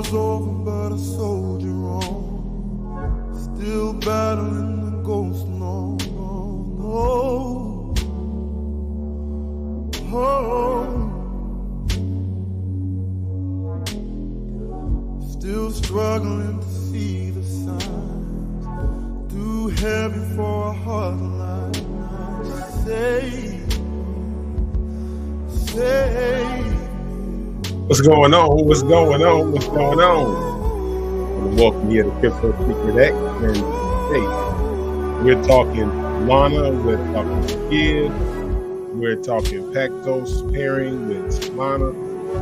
war's over, but a soldier on, still battling the ghost. No, no, no. Oh. Still struggling to see the signs, too heavy for a heart like mine. Save. What's going on? What's going on? What's going on? And welcome here to Crypto Secret X. And hey, we're talking Solana, we're talking Skid, we're talking Paxos pairing with Solana.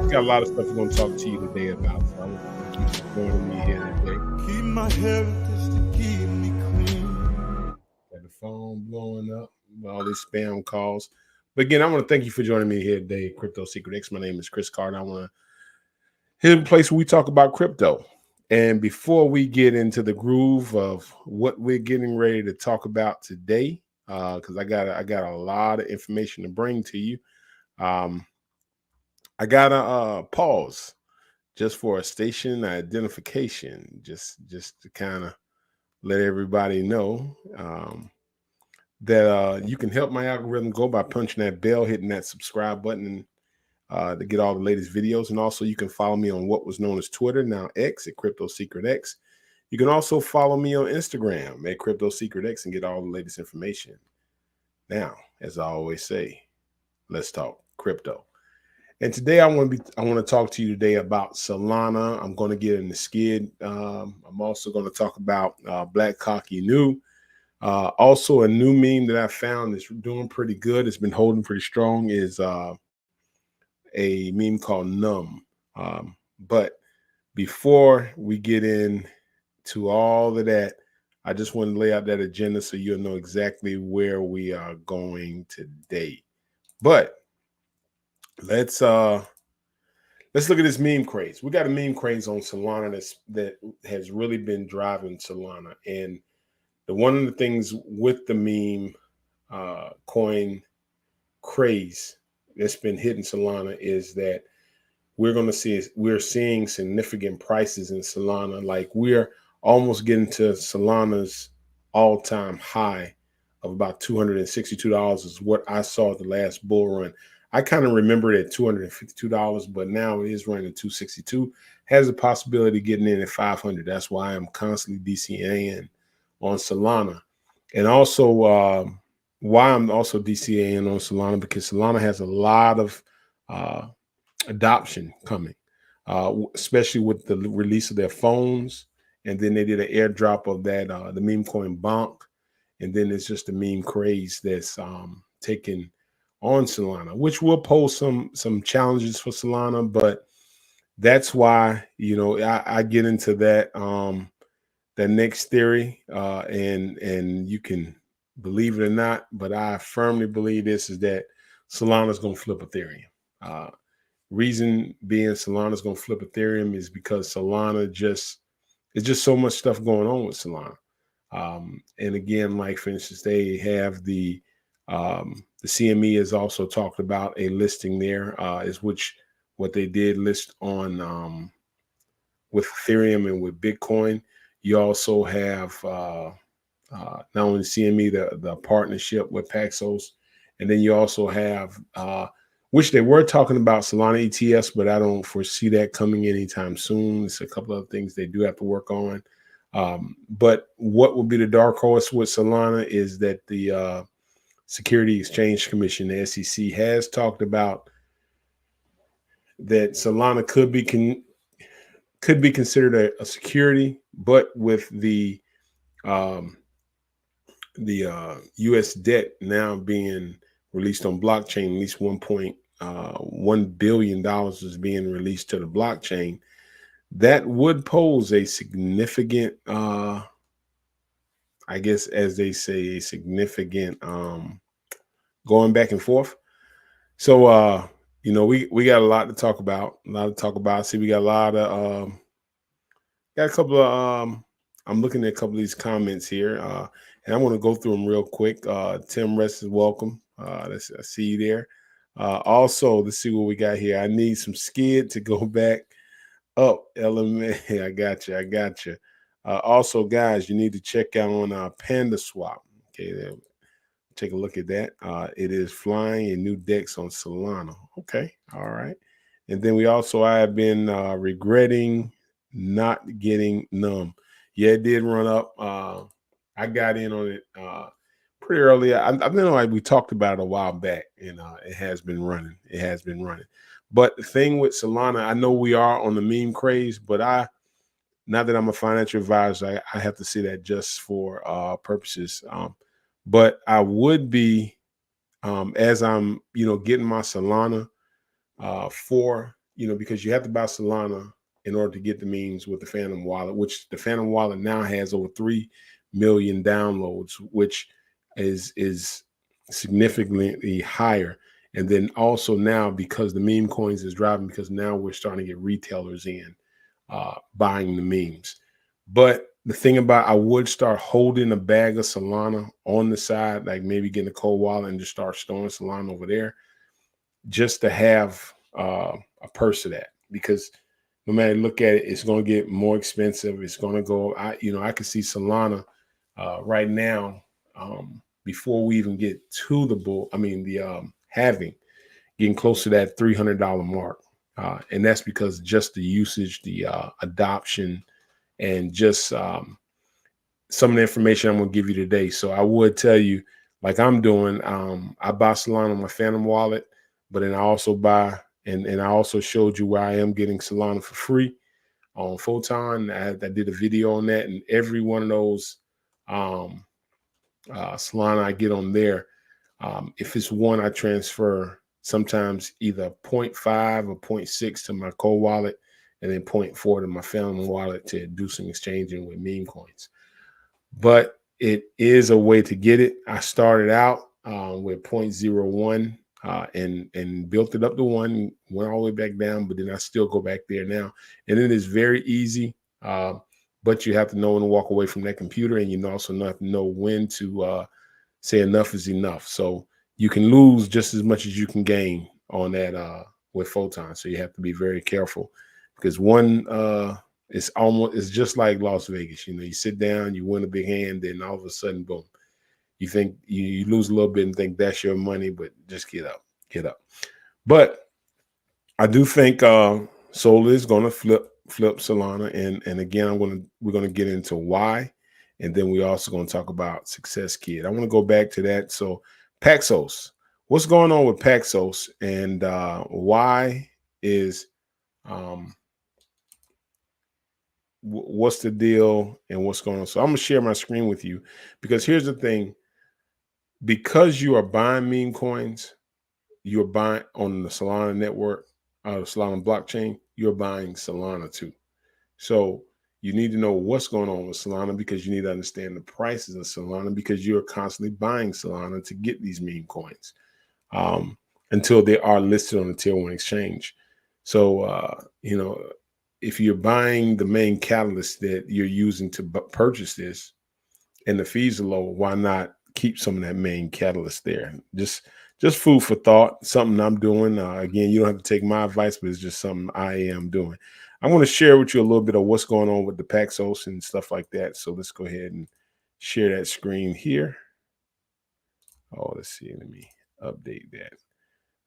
We've got a lot of stuff we're going to talk to you today about. So I want to thank you for joining me here today. Keep my heritage to keep me clean. Got the phone blowing up, all these spam calls. But again, I want to thank you for joining me here today, Crypto Secret X. My name is Chris Carter. I want to hit a place where we talk about crypto. And before we get into the groove of what we're getting ready to talk about today, because I got a lot of information to bring to you, I gotta pause just for a station identification, just to kind of let everybody know that you can help my algorithm go by punching that bell, hitting that subscribe button to get all the latest videos. And also you can follow me on what was known as Twitter, now X, at Crypto Secret X. You can also follow me on Instagram at Crypto Secret X and get all the latest information. Now, as I always say, let's talk crypto. And today I want to talk to you today about Solana. I'm going to get into Skid. I'm also going to talk about Black Cocky New. Also, a new meme that I found that's doing pretty good, it's been holding pretty strong, is a meme called Numb. But before we get into all of that, I just want to lay out that agenda so you'll know exactly where we are going today. But let's look at this meme craze. We got a meme craze on Solana that has really been driving Solana. And one of the things with the meme coin craze that's been hitting Solana is that we're seeing significant prices in Solana. Like we're almost getting to Solana's all-time high of about $262 is what I saw at the last bull run. I kind of remember it at $252, but now it is running at $262. Has a possibility of getting in at $500. That's why I'm constantly DCAing on Solana. And also why I'm also DCAing on Solana, because Solana has a lot of adoption coming, especially with the release of their phones. And then they did an airdrop of that, the meme coin Bonk. And then it's just a meme craze that's taking on Solana, which will pose some challenges for Solana. But that's why, I get into that that next theory, and you can believe it or not, but I firmly believe this is that Solana is going to flip Ethereum. Reason being Solana is going to flip Ethereum is because Solana it's just so much stuff going on with Solana. And again, like for instance, they have the CME has also talked about a listing there, what they did list on with Ethereum and with Bitcoin. You also have not only CME, the partnership with Paxos, and then you also have, which they were talking about Solana ETFs, but I don't foresee that coming anytime soon. It's a couple of things they do have to work on. But what will be the dark horse with Solana is that the Security Exchange Commission, the SEC, has talked about that Solana could be considered a security, but with the U.S. debt now being released on blockchain, at least $1.1 billion is being released to the blockchain. That would pose a significant, I guess, as they say, a significant going back and forth. So, we got a lot to talk about. See, we got a lot of, got a couple of, I'm looking at a couple of these comments here, and I want to go through them real quick. Tim Rest is welcome. I see you there. Also, let's see what we got here. I need some Skid to go back Oh, LMA, I got you. I got you. Also, guys, you need to check out on Panda Swap. Okay, take a look at that. It is flying in new decks on Solana. Okay, all right. And then I have been regretting not getting Num. Yeah, it did run up. I got in on it pretty early. I know like we talked about it a while back, and it has been running. It has been running. But the thing with Solana, I know we are on the meme craze, but not that I'm a financial advisor, I have to see that just for purposes. But I would be, as I'm, getting my Solana because you have to buy Solana in order to get the memes with the Phantom Wallet, which the Phantom Wallet now has over 3 million downloads, which is significantly higher. And then also now, because the meme coins is driving, because now we're starting to get retailers in buying the memes. But the thing about, I would start holding a bag of Solana on the side, like maybe getting a cold wallet and just start storing Solana over there, just to have a purse of that, because no matter look at it, it's going to get more expensive. It's going to go. I can see Solana right now, before we even get to the halving, getting close to that $300 mark, and that's because just the usage, the adoption, and just some of the information I'm going to give you today. So I would tell you, like I'm doing, I buy Solana on my Phantom wallet, but then I also buy, and I also showed you where I am getting Solana for free on Photon. I did a video on that, and every one of those Solana I get on there, if it's one, I transfer sometimes either 0.5 or 0.6 to my cold wallet, and then 0.4 to my Phantom wallet to do some exchanging with meme coins. But it is a way to get it. I started out with 0.01 and built it up to 1, went all the way back down, but then I still go back there now. And it is very easy, but you have to know when to walk away from that computer, and you also have to know when to say enough is enough. So you can lose just as much as you can gain on that with Photon. So you have to be very careful, because one it's just like Las Vegas. You sit down, you win a big hand, then all of a sudden, boom, you think you lose a little bit and think that's your money, but just get up. But I do think Sol is going to flip Solana, and again, we're gonna get into why, and then we're also going to talk about Success Kid. I want to go back to that. So Paxos, what's going on with Paxos, and why is what's the deal and what's going on? So I'm gonna share my screen with you, because here's the thing: because you are buying meme coins, you're buying on the Solana network, Solana blockchain, you're buying Solana too. So you need to know what's going on with Solana, because you need to understand the prices of Solana, because you're constantly buying Solana to get these meme coins until they are listed on the Tier 1 exchange. So, if you're buying the main catalyst that you're using to purchase this, and the fees are low, why not keep some of that main catalyst there? Just food for thought, something I'm doing. Again, you don't have to take my advice, but it's just something I am doing. I'm going to share with you a little bit of what's going on with the Paxos and stuff like that. So let's go ahead and share that screen here. Oh, let's see. Let me update that.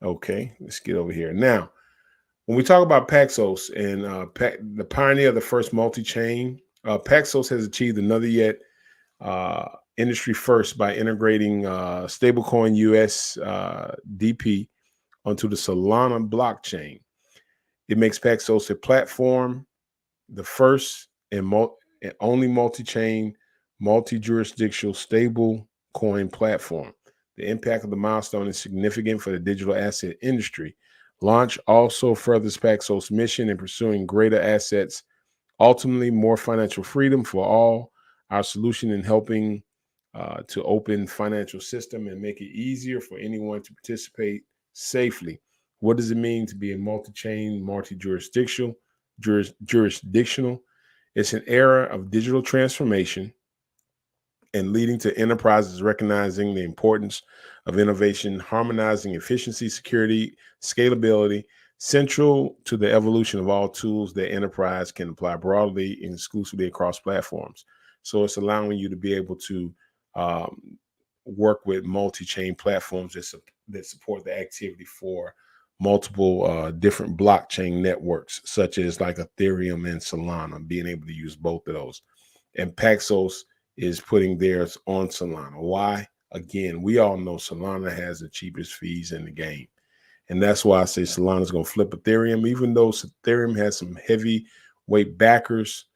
Okay, let's get over here. Now, when we talk about Paxos and the pioneer of the first multi-chain, Paxos has achieved another yet industry first by integrating stablecoin USDP onto the Solana blockchain. It makes Paxos a platform, the first and only multi-chain, multi-jurisdictional stable coin platform. The impact of the milestone is significant for the digital asset industry. Launch also furthers Paxos' mission in pursuing greater assets, ultimately more financial freedom for all. Our solution in helping to open financial system and make it easier for anyone to participate safely. What does it mean to be a multi-chain, multi-jurisdictional? Jurisdictional. It's an era of digital transformation and leading to enterprises recognizing the importance of innovation, harmonizing efficiency, security, scalability, Central to the evolution of all tools that enterprise can apply broadly and exclusively across platforms. So it's allowing you to be able to work with multi-chain platforms that support the activity for multiple different blockchain networks, such as like Ethereum and Solana, being able to use both of those. And Paxos is putting theirs on Solana. Why? Again, we all know Solana has the cheapest fees in the game. And that's why I say Solana's going to flip Ethereum, even though Ethereum has some heavyweight backers.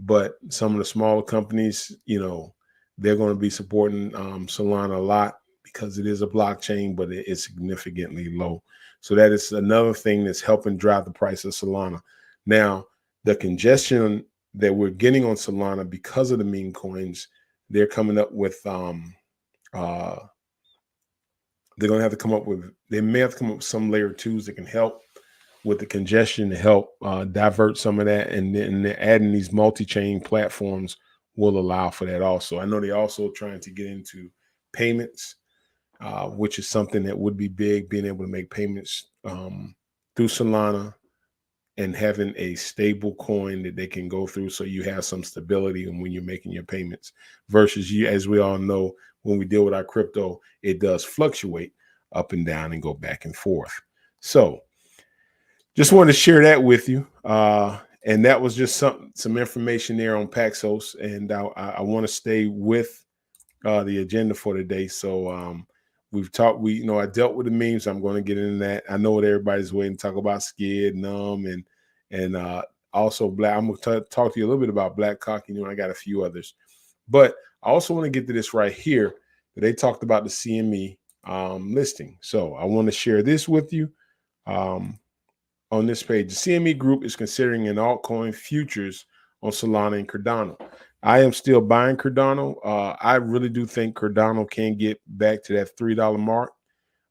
But some of the smaller companies, you know, they're going to be supporting Solana a lot because it is a blockchain, but it is significantly low. So that is another thing that's helping drive the price of Solana. Now, the congestion that we're getting on Solana because of the meme coins, they're coming up with they're going to have to come up with, they may have to come up with some layer twos that can help with the congestion to help divert some of that. And then adding these multi-chain platforms will allow for that also. I know they're also trying to get into payments, which is something that would be big, being able to make payments through Solana and having a stable coin that they can go through so you have some stability when you're making your payments versus you, as we all know, when we deal with our crypto, it does fluctuate up and down and go back and forth. So just wanted to share that with you. And that was just some information there on Paxos. And I want to stay with the agenda for today. So we've talked, I dealt with the memes. I'm going to get into that. I know what everybody's waiting to talk about, Skid, Numb, and also Black. I'm going to talk to you a little bit about Black Cock. I got a few others. But I also want to get to this right here. They talked about the CME listing. So I want to share this with you on this page. The CME Group is considering an altcoin futures on Solana and Cardano. I am still buying Cardano. I really do think Cardano can get back to that $3 mark.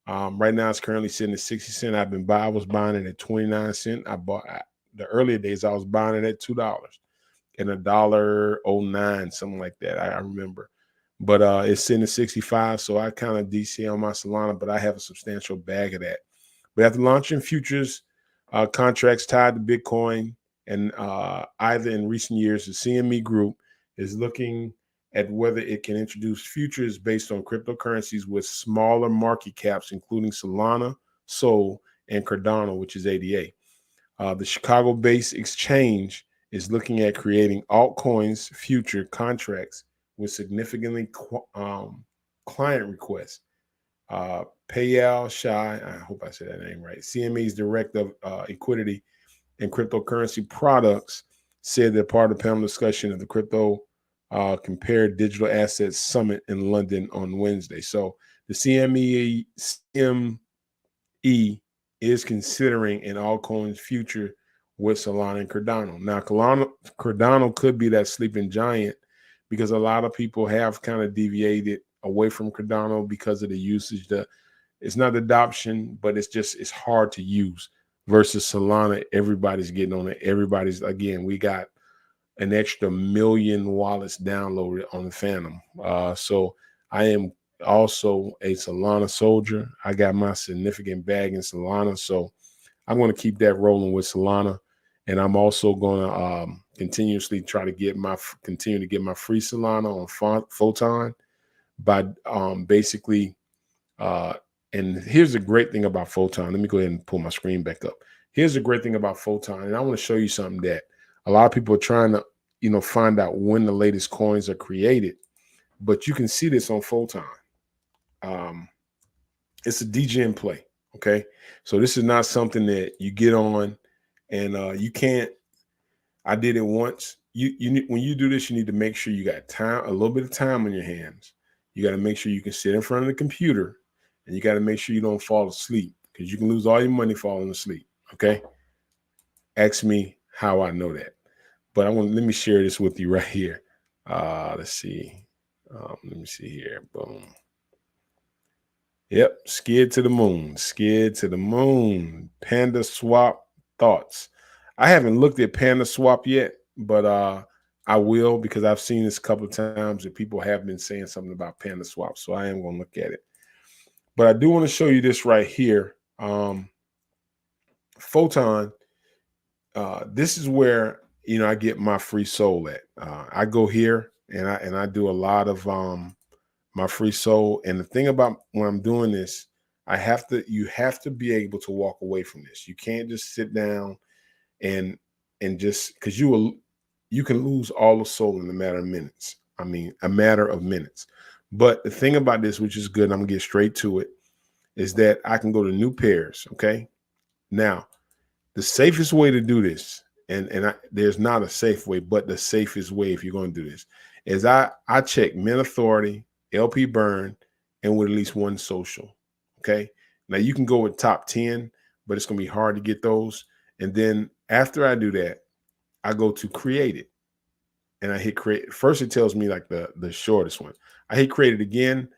Right now, it's currently sitting at 60 cents. I was buying it at 29 cents. The earlier days, I was buying it at $2 and $1.09, something like that. I remember. But it's sitting at 65, so I kind of DC on my Solana, but I have a substantial bag of that. But after launching futures contracts tied to Bitcoin, and either in recent years, the CME Group is looking at whether it can introduce futures based on cryptocurrencies with smaller market caps, including Solana, Sol, and Cardano, which is ADA. The Chicago-based exchange is looking at creating altcoins future contracts with significantly client requests. Payal Shai, I hope I said that name right, CME's director of liquidity and cryptocurrency products, said that part of the panel discussion of the crypto compared digital assets summit in London on Wednesday. So the CME is considering an altcoins future with Solana and Cardano. Now, Cardano could be that sleeping giant because a lot of people have kind of deviated away from Cardano because of the usage. It's not adoption, but it's hard to use versus Solana. Everybody's getting on it. Again, we got an extra 1 million wallets downloaded on the Phantom. So I am also a Solana soldier. I got my significant bag in Solana. So I'm going to keep that rolling with Solana. And I'm also going to continuously try to continue to get my free Solana on Photon by basically, and here's the great thing about Photon. Let me go ahead and pull my screen back up. Here's the great thing about Photon. And I want to show you something that a lot of people are trying to, find out when the latest coins are created, but you can see this on Photon. It's a DGen play. Okay. So this is not something that you get on and you can't. I did it once. When you do this, you need to make sure you got a little bit of time on your hands. You got to make sure you can sit in front of the computer, and you got to make sure you don't fall asleep because you can lose all your money falling asleep. Okay. Ask me how I know that, but let me share this with you right here. Let's see. Let me see here. Boom. Yep. Skid to the moon. Panda swap thoughts. I haven't looked at Panda swap yet, but I will because I've seen this a couple of times that people have been saying something about Panda swap. So I am going to look at it. But I do want to show you this right here. Photon, this is where, you know, I get my free soul at. I go here and I do a lot of my free soul. And the thing about when I'm doing this, you have to be able to walk away from this. You can't just sit down and just, because you can lose all the soul in a matter of minutes. I mean, a matter of minutes. But the thing about this, which is good, I'm gonna get straight to it, is that I can go to new pairs. Okay. Now, the safest way to do this, and there's not a safe way, but the safest way if you're going to do this, is I check Mint Authority, LP Burn, and with at least one social. Okay. Now you can go with top 10, but it's going to be hard to get those. And then after I do that, I go to create it. And I hit create. First, it tells me like the shortest one. I hit create it again.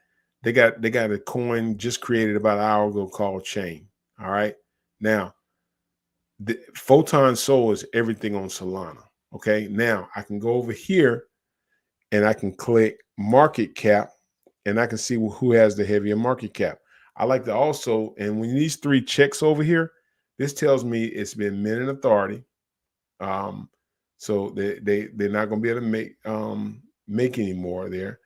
They got a coin just created about an hour ago called Chain. All right. Now, the Photon Soul is everything on Solana. Okay. Now I can go over here and I can click market cap and I can see who has the heavier market cap. I like to also, and when these three checks over here, this tells me it's been Mint Authority. So they're not going to be able to make any more there.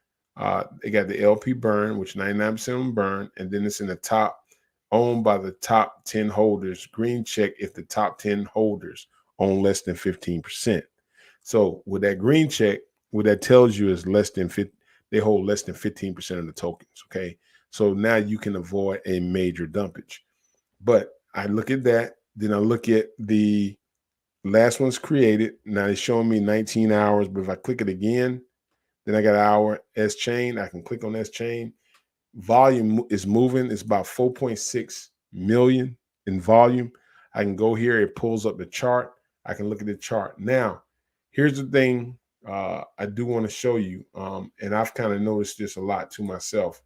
They got the LP burn, which 99% of them burn, and then it's in the top, owned by the top 10 holders. Green check if the top 10 holders own less than 15%. So with that green check, what that tells you is less than 50, they hold less than 15% of the tokens. Okay. So now you can avoid a major dumpage. But I look at that, then I look at the last one's created. Now it's showing me 19 hours, but if I click it again, then I got an hour S chain. I can click on S chain. Volume is moving. It's about 4.6 million in volume. I can go here. It pulls up the chart. I can look at the chart. Now, here's the thing I do want to show you, and I've kind of noticed this a lot to myself.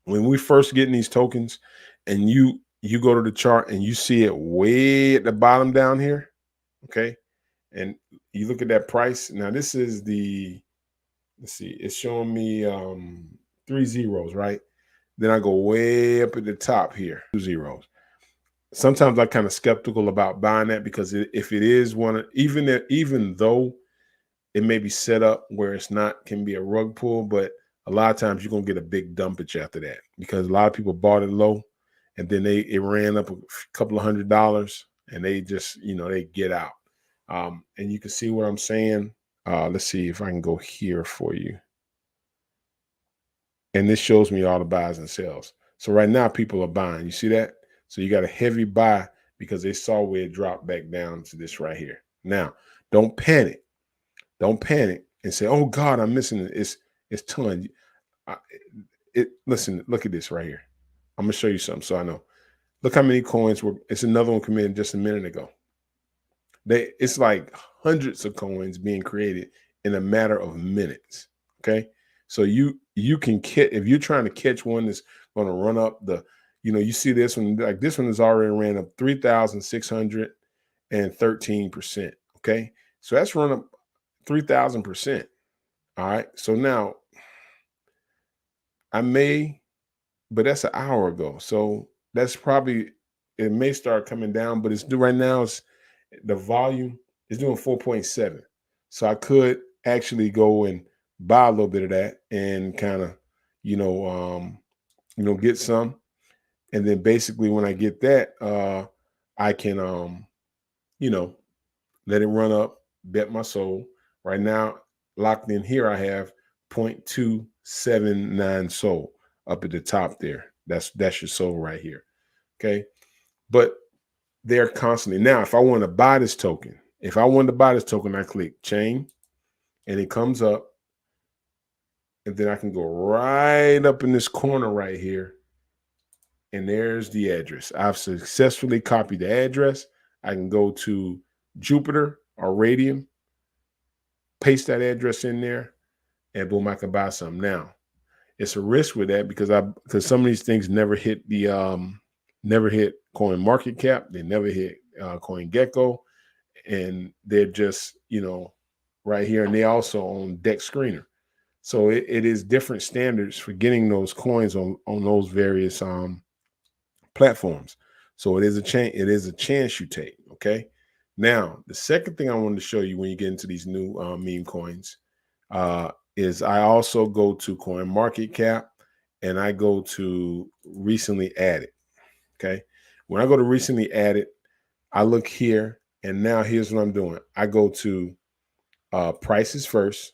When we first get in these tokens and you go to the chart and you see it way at the bottom down here, okay, and you look at that price. Now, this is the, let's see, it's showing me 3 zeros, right? Then I go way up at the top here, 2 zeros. Sometimes I'm kind of skeptical about buying that because if it is one, even though it may be set up where it's not, can be a rug pull, but a lot of times you're gonna get a big dumpage after that because a lot of people bought it low, and then it ran up a couple of $100, and they just, you know, they get out. And you can see what I'm saying. Let's see if I can go here for you. And this shows me all the buys and sells. So right now people are buying. You see that? So you got a heavy buy because they saw where it dropped back down to this right here. Now, don't panic. Don't panic and say, "Oh God, I'm missing it." It's ton. Listen, look at this right here. I'm gonna show you something so I know. Look how many coins were. It's another one committed just a minute ago. It's like hundreds of coins being created in a matter of minutes. Okay, so you can catch, if you're trying to catch one that's going to run up the, you know, you see this one, like this one has already ran up 3,613%. Okay, so that's run up 3,000%. All right, so now I may, but that's an hour ago, so that's probably, it may start coming down, but it's right now. It's the volume is doing 4.7. So I could actually go and buy a little bit of that and kind of, get some. And then basically when I get that, I can, let it run up, bet my soul. Right now, locked in here, I have 0.279 soul up at the top there. That's your soul right here. Okay. But they're constantly. Now, if I want to buy this token, I click chain and it comes up. And then I can go right up in this corner right here. And there's the address. I've successfully copied the address. I can go to Jupiter or Radium, paste that address in there, and boom, I can buy some. Now, it's a risk with that because some of these things never hit coin market cap. They never hit coin gecko, and they're just, right here. And they also own Dex Screener. So it is different standards for getting those coins on those various platforms. So it is a chance. It is a chance you take. Okay. Now, the second thing I wanted to show you when you get into these new meme coins is I also go to Coin Market Cap and I go to recently added. Okay. When I go to recently added, I look here and now here's what I'm doing. I go to prices first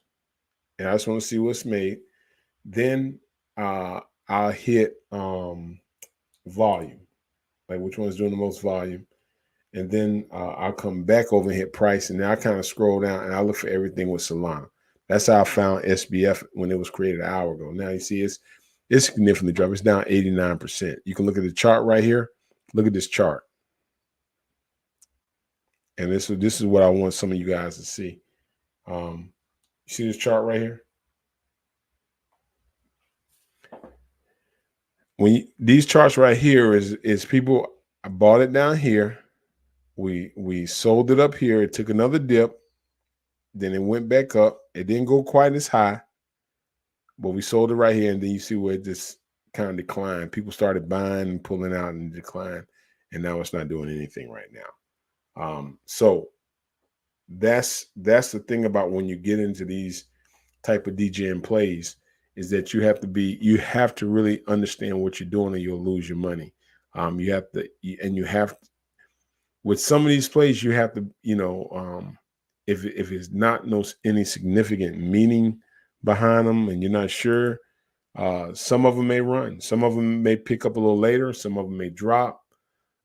and I just want to see what's made. Then I'll hit volume, like which one's doing the most volume. And then I'll come back over and hit price. And then I kind of scroll down and I look for everything with Solana. That's how I found SBF when it was created an hour ago. Now you see it's significantly dropped. It's down 89%. You can look at the chart right here. Look at this chart. And this is what I want some of you guys to see. You see this chart right here? These charts right here is people, I bought it down here. We sold it up here. It took another dip. Then it went back up. It didn't go quite as high, but we sold it right here. And then you see where it just kind of declined. People started buying and pulling out and decline. And now it's not doing anything right now. So that's the thing about when you get into these type of DJing plays is that you have to really understand what you're doing or you'll lose your money. With some of these plays, you have to, if it's not any significant meaning behind them and you're not sure, some of them may run, some of them may pick up a little later, some of them may drop,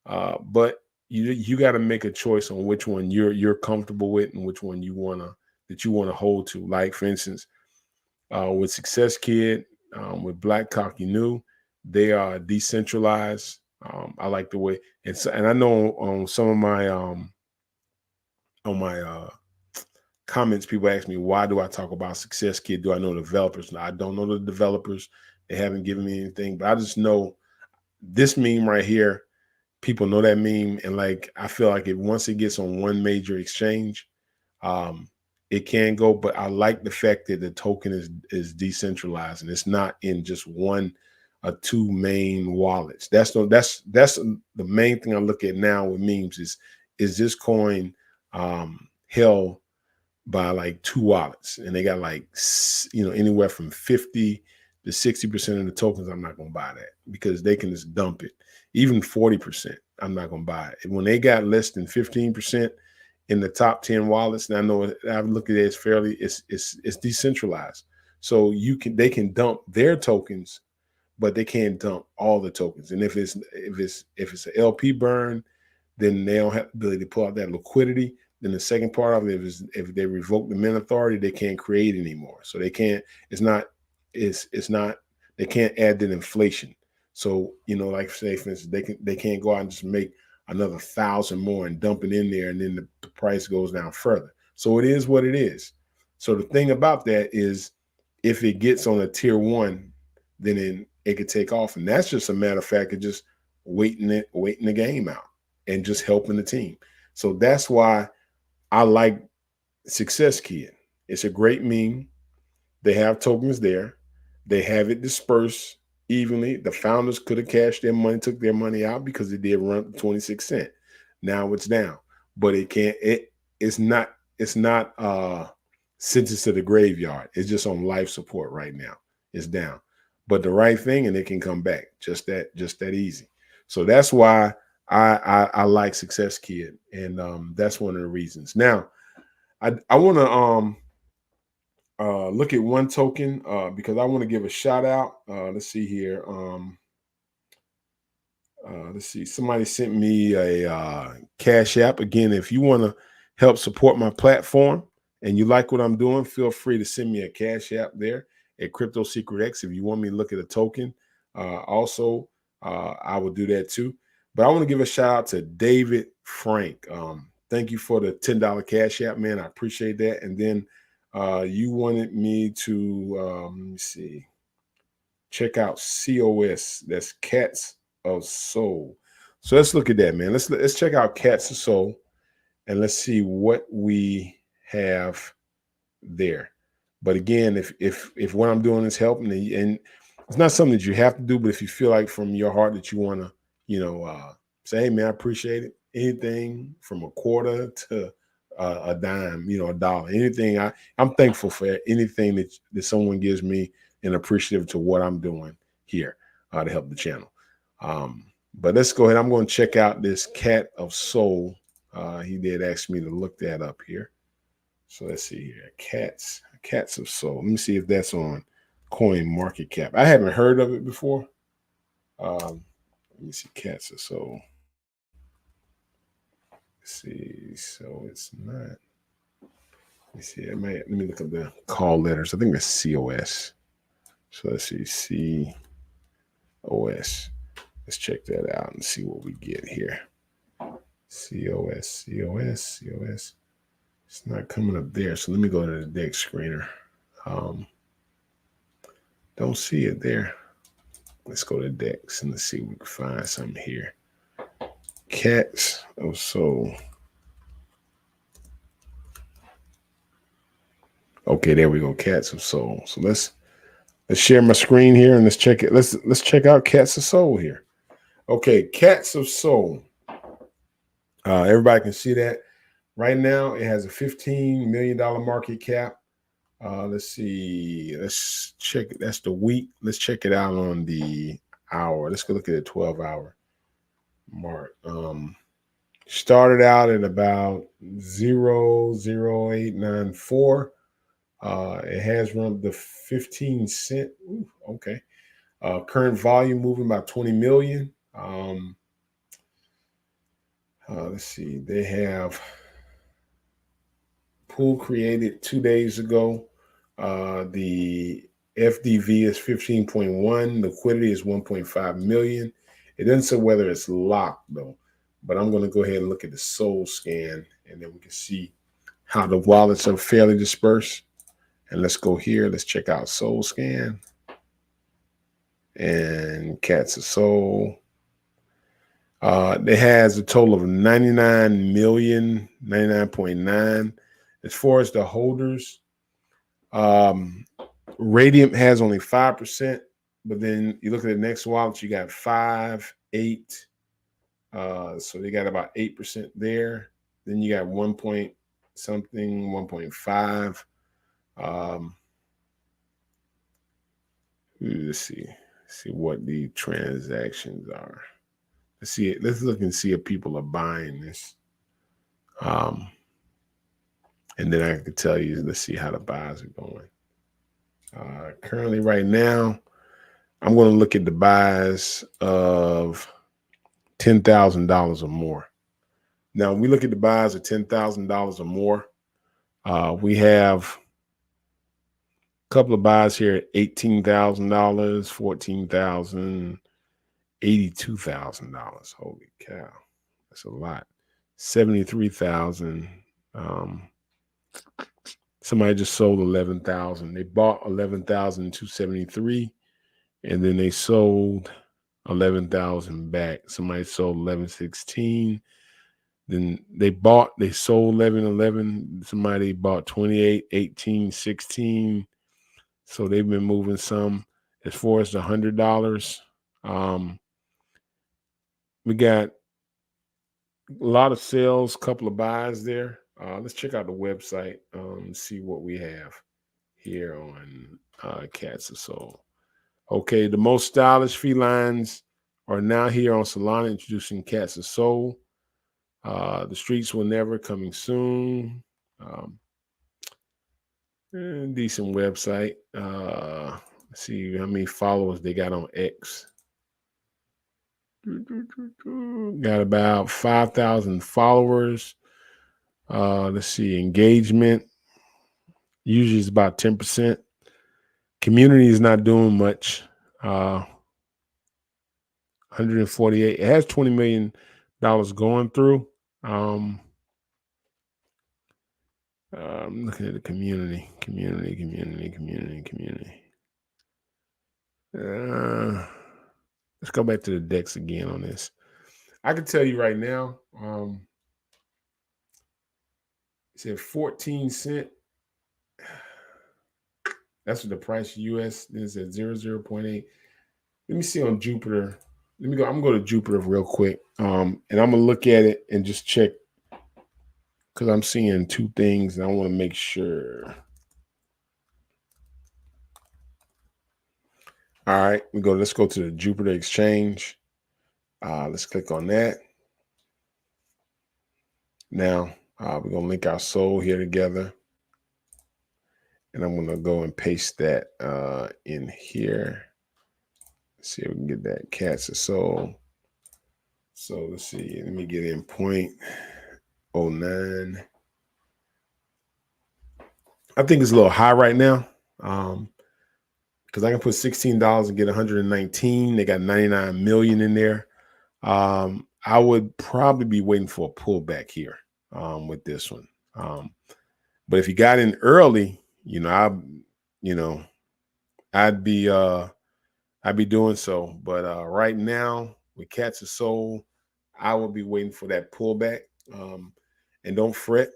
but you got to make a choice on which one you're comfortable with and which one you want to hold to. Like for instance, with Success Kid, with Black Cocky New, they are decentralized. I like the way, and I know on some of my comments, people ask me, why do I talk about Success Kid? Do I know the developers? No, I don't know the developers. They haven't given me anything, but I just know this meme right here. People know that meme, and like I feel like once it gets on one major exchange, it can go. But I like the fact that the token is decentralized and it's not in just one or two main wallets. That's the main thing I look at now with memes is this coin held by like two wallets, and they got like anywhere from 50 to 60% of the tokens. I'm not gonna buy that because they can just dump it. Even 40%, I'm not gonna buy it. When they got less than 15% in the top 10 wallets, and I know I've looked at it as it's decentralized. So they can dump their tokens, but they can't dump all the tokens. And if it's an LP burn, then they don't have the ability to pull out that liquidity. Then the second part of it is if they revoke the mint authority, they can't create anymore. So they can't. They can't add that inflation. So like say for instance, they can't go out and just make another 1,000 more and dump it in there, and then the price goes down further. So it is what it is. So the thing about that is, if it gets on a tier 1, then it could take off, and that's just a matter of fact of just waiting the game out and just helping the team. So that's why I like Success Kid. It's a great meme. They have tokens there. They have it dispersed evenly. The founders could have cashed their money, took their money out because it did run up to 26 cents. Now it's down, but it's not sentenced to the graveyard. It's just on life support right now. It's down, but the right thing, and it can come back just that easy. So that's why I like Success Kid, and that's one of the reasons. Now I want to look at one token because I want to give a shout out. Let's see here. Let's see. Somebody sent me a Cash App. Again, if you want to help support my platform and you like what I'm doing, feel free to send me a Cash App there at Crypto Secret X. If you want me to look at a token, also I will do that too. But I want to give a shout out to David Frank. Thank you for the $10 Cash App, man. I appreciate that. And then you wanted me to let me see, check out COS. That's Cats of Soul. So let's look at that, man. Let's check out Cats of Soul, and let's see what we have there. But again, if what I'm doing is helping, and it's not something that you have to do, but if you feel like from your heart that you want to, Say, hey, man, I appreciate it. Anything from a quarter to a dime, a dollar, anything. I'm thankful for anything that someone gives me and appreciative to what I'm doing here to help the channel. But let's go ahead. I'm going to check out this Cat of Soul. He did ask me to look that up here. So let's see here. Cats of Soul. Let me see if that's on Coin Market Cap. I haven't heard of it before. Let me see. Cats of Soul. Let's see. So it's not. Let me see. Let me look up the call letters. I think that's COS. So let's see. COS. Let's check that out and see what we get here. COS. It's not coming up there. So let me go to the DEX screener. Don't see it there. Let's go to DEX and let's see if we can find something here. Cats of Soul. Okay, there we go. Cats of Soul. So let's share my screen here and let's check it. Let's check out Cats of Soul here. Okay, Cats of Soul. Everybody can see that. Right now, it has a $15 million market cap. Let's see. Let's check it. That's the week. Let's check it out on the hour. Let's go look at the 12-hour mark. Started out at about 0.0894. It has run the 15 cent. Ooh, okay. Current volume moving about 20 million. Let's see. They have pool created 2 days ago. The FDV is 15.1. Liquidity is 1.5 million. It doesn't say whether it's locked though, but I'm going to go ahead and look at the Soul scan and then we can see how the wallets are fairly dispersed. And let's go here. Let's check out Soul scan and Cats of Soul. It has a total of 99 million, 99.9. As far as the holders, Radiant has only 5%, but then you look at the next wallet, you got 5, 8. So they got about 8% there. Then you got 1 point something, 1.5. Let's see what the transactions are. Let's see it. Let's look and see if people are buying this. And then I can tell you, let's see how the buys are going. Currently right now, I'm going to look at the buys of $10,000 or more. Now, when we look at the buys of $10,000 or more, we have a couple of buys here at $18,000, $14,000, $82,000. Holy cow, that's a lot. 73,000. Somebody just sold 11,000. They bought 11,273, and then they sold 11,000 back. Somebody sold 1116. Then they sold 1111. Somebody bought 28, 18, 16. So they've been moving some. As far as the $100, we got a lot of sales, couple of buys there. Let's check out the website and see what we have here on Cats of Soul. Okay, the most stylish felines are now here on Solana, introducing Cats of Soul. The Streets Will Never, coming soon. Decent website. Let's see how many followers they got on X. Got about 5,000 followers. Let's see, engagement. Usually it's about 10%. Community is not doing much. 148. It has $20 million going through. I'm looking at the community. Let's go back to the DEX again on this. I can tell you right now, it said 14 cent. That's what the price US is at 0.8. Let me see on Jupiter. let me go. I'm going to Jupiter real quick. And I'm gonna look at it and just check because I'm seeing two things and I want to make sure. All right, let's go to the Jupiter exchange. Let's click on that. Now we're gonna link our soul here together. And I'm gonna go and paste that in here. Let's see if we can get that cats of soul. So let's see, let me get in 0.09. I think it's a little high right now. Because I can put $16 and get 119. They got 99 million in there. I would probably be waiting for a pullback here with this one. But if you got in early, I'd be doing so. But right now with Cats of Soul, I would be waiting for that pullback. And don't fret,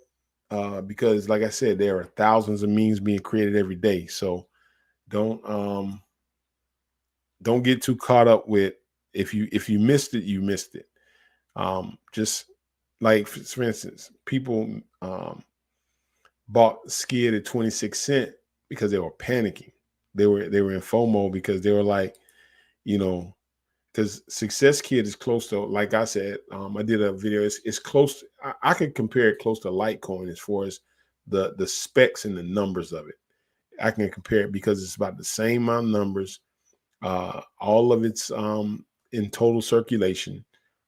because like I said, there are thousands of memes being created every day. So don't get too caught up with if you missed it, you missed it. Just like for instance, people bought Skid at 26 cents because they were panicking. They were in FOMO because they were like, because Success Kid is close to, like I said, I did a video. It's close. I could compare it close to Litecoin as far as the specs and the numbers of it. I can compare it because it's about the same amount of numbers. All of it's in total circulation,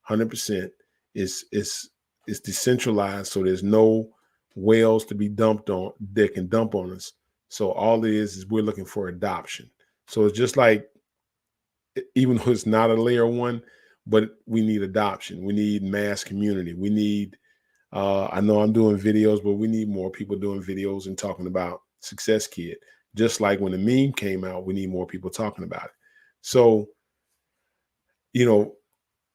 100% is decentralized. So there's no whales to be dumped on that can dump on us. So all it is we're looking for adoption. So it's just like, even though it's not a layer one, but we need adoption. We need mass community. We need, I know I'm doing videos, but we need more people doing videos and talking about Success Kid. Just like when the meme came out, we need more people talking about it. So,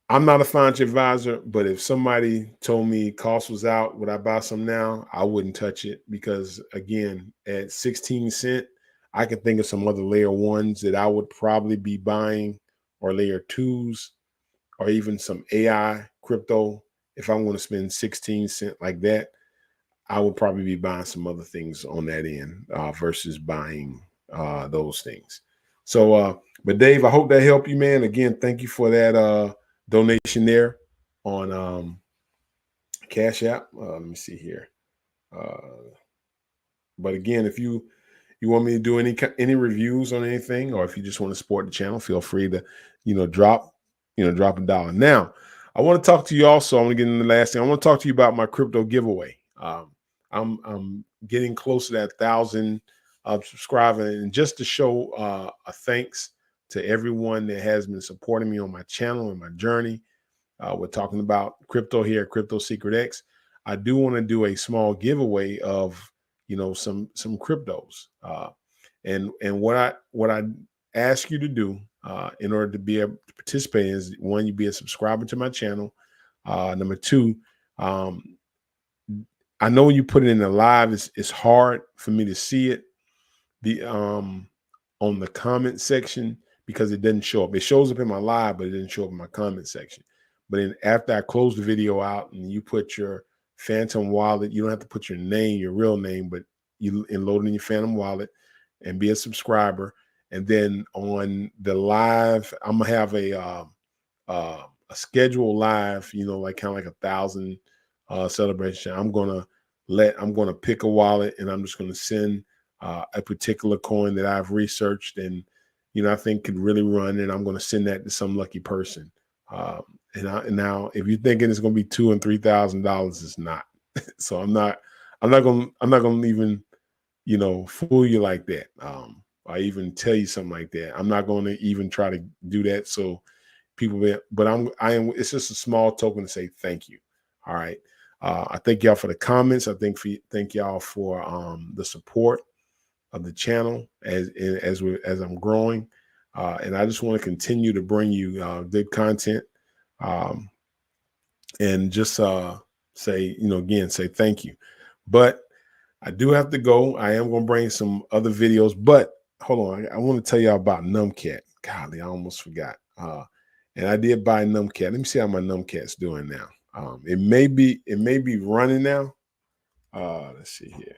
I'm not a financial advisor, but if somebody told me cost was out, would I buy some now? I wouldn't touch it because, again, at 16 cents, I can think of some other layer ones that I would probably be buying, or layer twos, or even some AI crypto. If I'm going to spend 16 cents like that, I would probably be buying some other things on that end versus buying those things. So, but Dave, I hope that helped you, man. Again, thank you for that donation there on Cash App. Let me see here. But again, if you want me to do any reviews on anything, or if you just want to support the channel, feel free to, drop $1. Now, I want to talk to you also. I want to get into the last thing. I want to talk to you about my crypto giveaway. I'm getting close to that 1,000 subscribers, and just to show a thanks to everyone that has been supporting me on my channel and my journey. We're talking about crypto here, Crypto Secret X. I do want to do a small giveaway of some cryptos, and what I ask you to do in order to be able to participate is, one, you be a subscriber to my channel. Number two, I know when you put it in the live, it's hard for me to see it on the comment section because it doesn't show up. It shows up in my live, but it didn't show up in my comment section. But then after I close the video out and you put your Phantom wallet, you don't have to put your name, your real name, but you load it in your Phantom wallet and be a subscriber. And then on the live, I'm gonna have a scheduled live, like kind of like 1,000 celebration. I'm gonna pick a wallet and I'm just gonna send a particular coin that I've researched and I think could really run, and I'm gonna send that to some lucky person. And now, if you're thinking it's going to be $2,000 and $3,000, it's not. So I'm not gonna even, fool you like that. I even tell you something like that. I'm not going to even try to do that. So but I am. It's just a small token to say thank you. All right. I thank y'all for the comments. I thank y'all for the support of the channel as I'm growing, and I just want to continue to bring you good content. And just say, again, say thank you. But I do have to go. I am going to bring some other videos, but hold on. I want to tell y'all about Nubcat. Golly, I almost forgot. And I did buy Nubcat. Let me see how my Nubcat's doing now. It may be running now. Let's see here.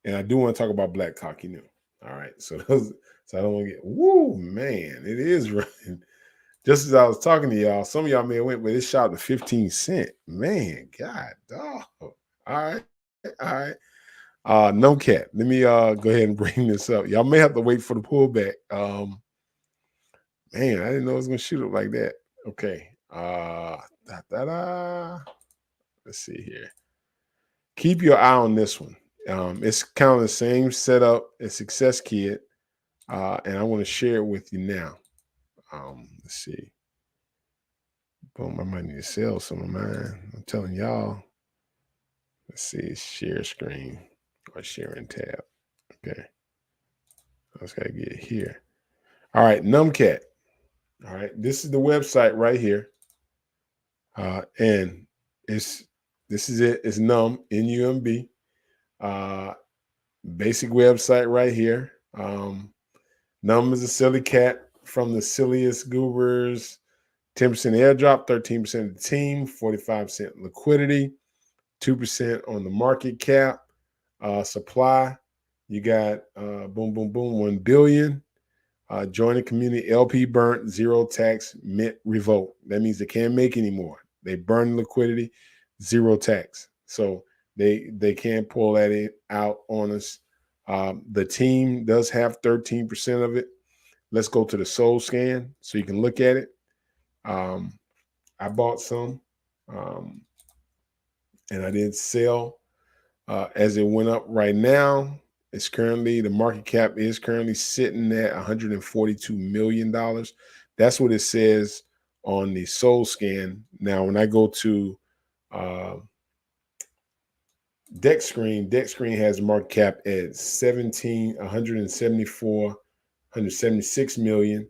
And I do want to talk about Black Cocky New. All right. So I don't want to get, woo, man, it is running. Just as I was talking to y'all, some of y'all may have went, but it shot to 15 cents. Man, God, dog. All right. Nubcat. Let me go ahead and bring this up. Y'all may have to wait for the pullback. Man, I didn't know it was gonna shoot up like that. Okay. Let's see here. Keep your eye on this one. It's kind of the same setup as Success Kid, and I want to share it with you now. Let's see. Boom, I might need to sell some of mine. I'm telling y'all. Let's see, share screen or sharing tab. Okay. I just gotta get here. All right, Nubcat. All right, this is the website right here. And this is it. It's Numb. Basic website right here. Numb is a silly cat from the silliest goobers. 10% airdrop, 13% of the team, 45% liquidity, 2% on the market cap. Supply, you got boom, boom, boom, 1 billion. Join the community, LP burnt, zero tax, mint revolt. That means they can't make anymore. They burn liquidity, zero tax. So they can't pull that out on us. The team does have 13% of it. Let's go to the soul scan so you can look at it. I bought some and I did sell as it went up. Right now, it's currently, the market cap is currently sitting at $142 million. That's what it says on the soul scan. Now, when I go to Deck Screen has the market cap at 176 million.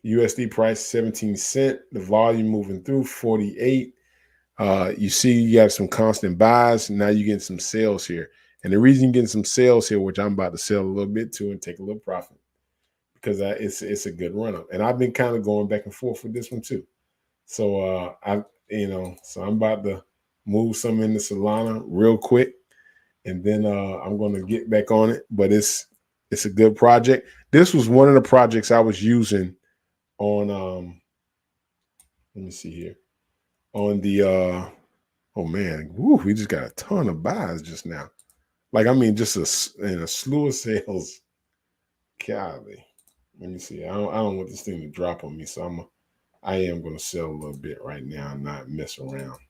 USD price 17 cents. The volume moving through 48. You see you got some constant buys. Now you're getting some sales here. And the reason you're getting some sales here, which I'm about to sell a little bit to and take a little profit, because it's a good run up. And I've been kind of going back and forth with this one too. So so I'm about to move some into Solana real quick, and then I'm going to get back on it. But it's a good project. This was one of the projects I was using on let me see here, on the oh man, woo, we just got a ton of buys just now. Like, I mean, just a slew of sales. Golly, let me see. I don't want this thing to drop on me, so I am going to sell a little bit right now and not mess around,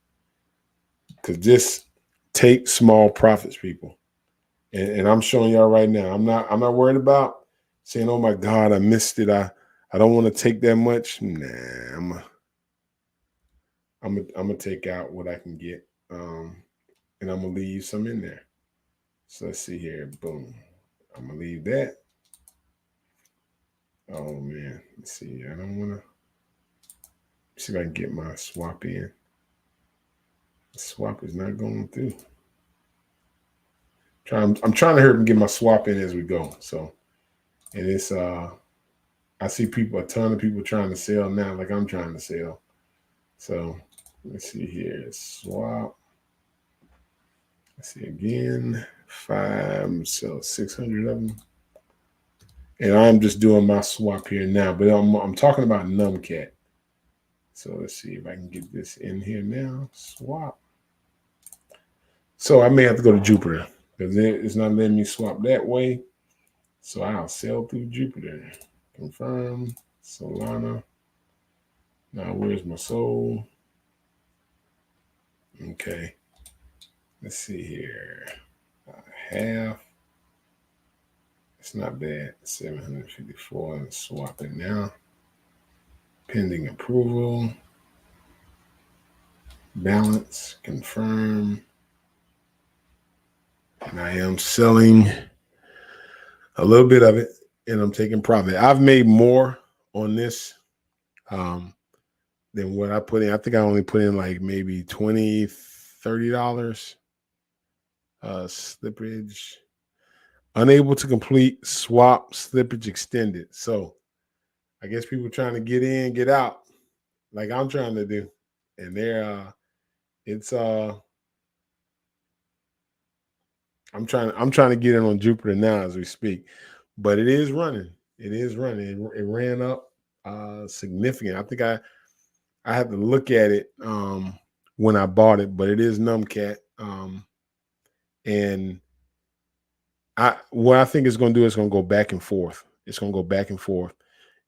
because this take small profits, people. And I'm showing y'all right now. I'm not worried about saying, oh my God, I missed it. I don't want to take that much. Nah, I'm gonna take out what I can get, and I'm gonna leave some in there. So let's see here. Boom. I'm gonna leave that. Oh man, let's see. I don't want to see if I can get my swap in. The swap is not going through. I'm trying to hurry and get my swap in as we go. So, and it's I see a ton of people trying to sell now, like I'm trying to sell. So let's see here. Swap. Let's see again. 5, so 600 of them. And I'm just doing my swap here now, but I'm talking about Nubcat. So let's see if I can get this in here now. Swap. So I may have to go to Jupiter, because it's not letting me swap that way. So I'll sell through Jupiter. Confirm. Solana. Now where's my soul? Okay. Let's see here. Half. It's not bad. 754. And swap it now. Pending approval. Balance. Confirm. And I am selling a little bit of it, and I'm taking profit. I've made more on this than what I put in. I think I only put in like maybe $20, $30. Slippage. Unable to complete swap slippage extended. So I guess people trying to get in, get out, like I'm trying to do. And it's I'm trying to get in on Jupiter now as we speak. But it is running. It is running. It ran up significant. I think I had to look at it when I bought it, but it is Numcat. And what I think it's going to do is going to go back and forth. It's going to go back and forth.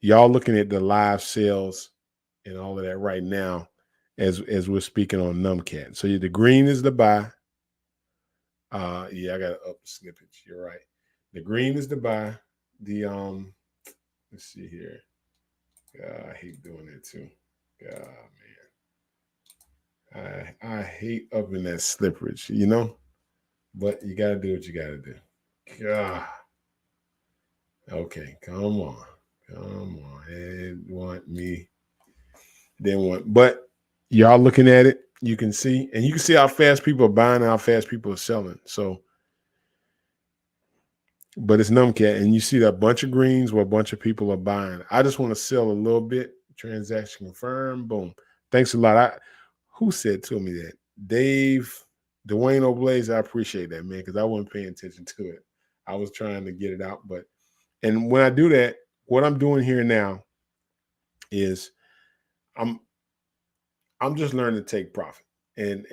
Y'all looking at the live sales and all of that right now as we're speaking on Numcat. So the green is the buy. Yeah, I got to up the slippage. You're right. The green is the buy. The let's see here. God, I hate doing that too. God, man. I hate upping that slippage, you know? But you got to do what you got to do. God. Okay, come on. Come on. It want me. Didn't want. But y'all looking at it, you can see. And you can see how fast people are buying and how fast people are selling. So, but it's Numcat. And you see that bunch of greens where a bunch of people are buying. I just want to sell a little bit. Transaction confirmed. Boom. Thanks a lot. Who said to me that? Dwayne O'Blaze, I appreciate that, man, because I wasn't paying attention to it. I was trying to get it out. And when I do that, what I'm doing here now is I'm just learning to take profit. And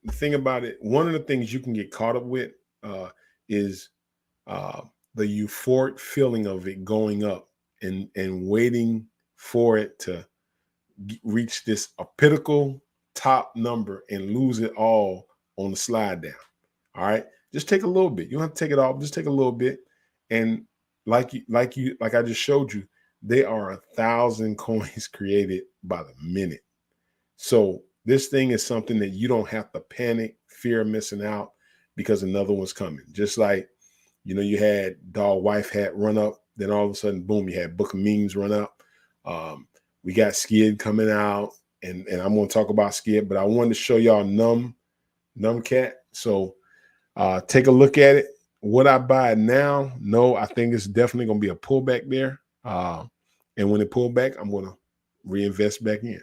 the thing about it, one of the things you can get caught up with is the euphoric feeling of it going up and waiting for it to reach this pinnacle top number and lose it all on the slide down. All right. Just take a little bit. You don't have to take it all. Just take a little bit. And like I just showed you, there are 1,000 coins created by the minute. So this thing is something that you don't have to panic, fear missing out because another one's coming. Just like, you had Dog Wife Hat run up, then all of a sudden, boom, you had Book of Memes run up. We got Skid coming out, and I'm going to talk about Skid, but I wanted to show y'all Numcat. So take a look at it. Would I buy it now? No, I think it's definitely going to be a pullback there. And when it pull back, I'm going to reinvest back in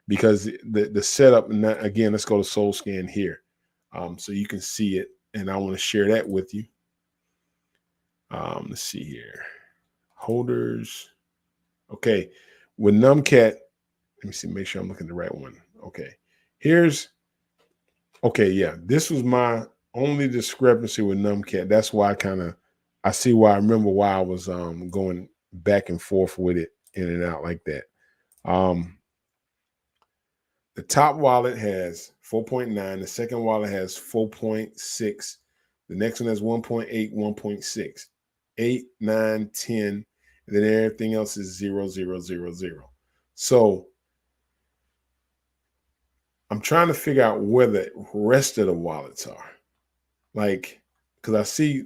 because the setup, and again, let's go to Soul Scan here so you can see it. And I want to share that with you. Let's see here. Holders. Okay. With Numcat, let me see, make sure I'm looking at the right one. Okay. Yeah, this was my only discrepancy with Numcat. That's why I remember why I was going back and forth with it in and out like that. The top wallet has 4.9. The second wallet has 4.6. The next one has 1.8, 1.6, 8, 9, 10, and then everything else is 0, 0, 0, 0. So I'm trying to figure out where the rest of the wallets are. Like, because I see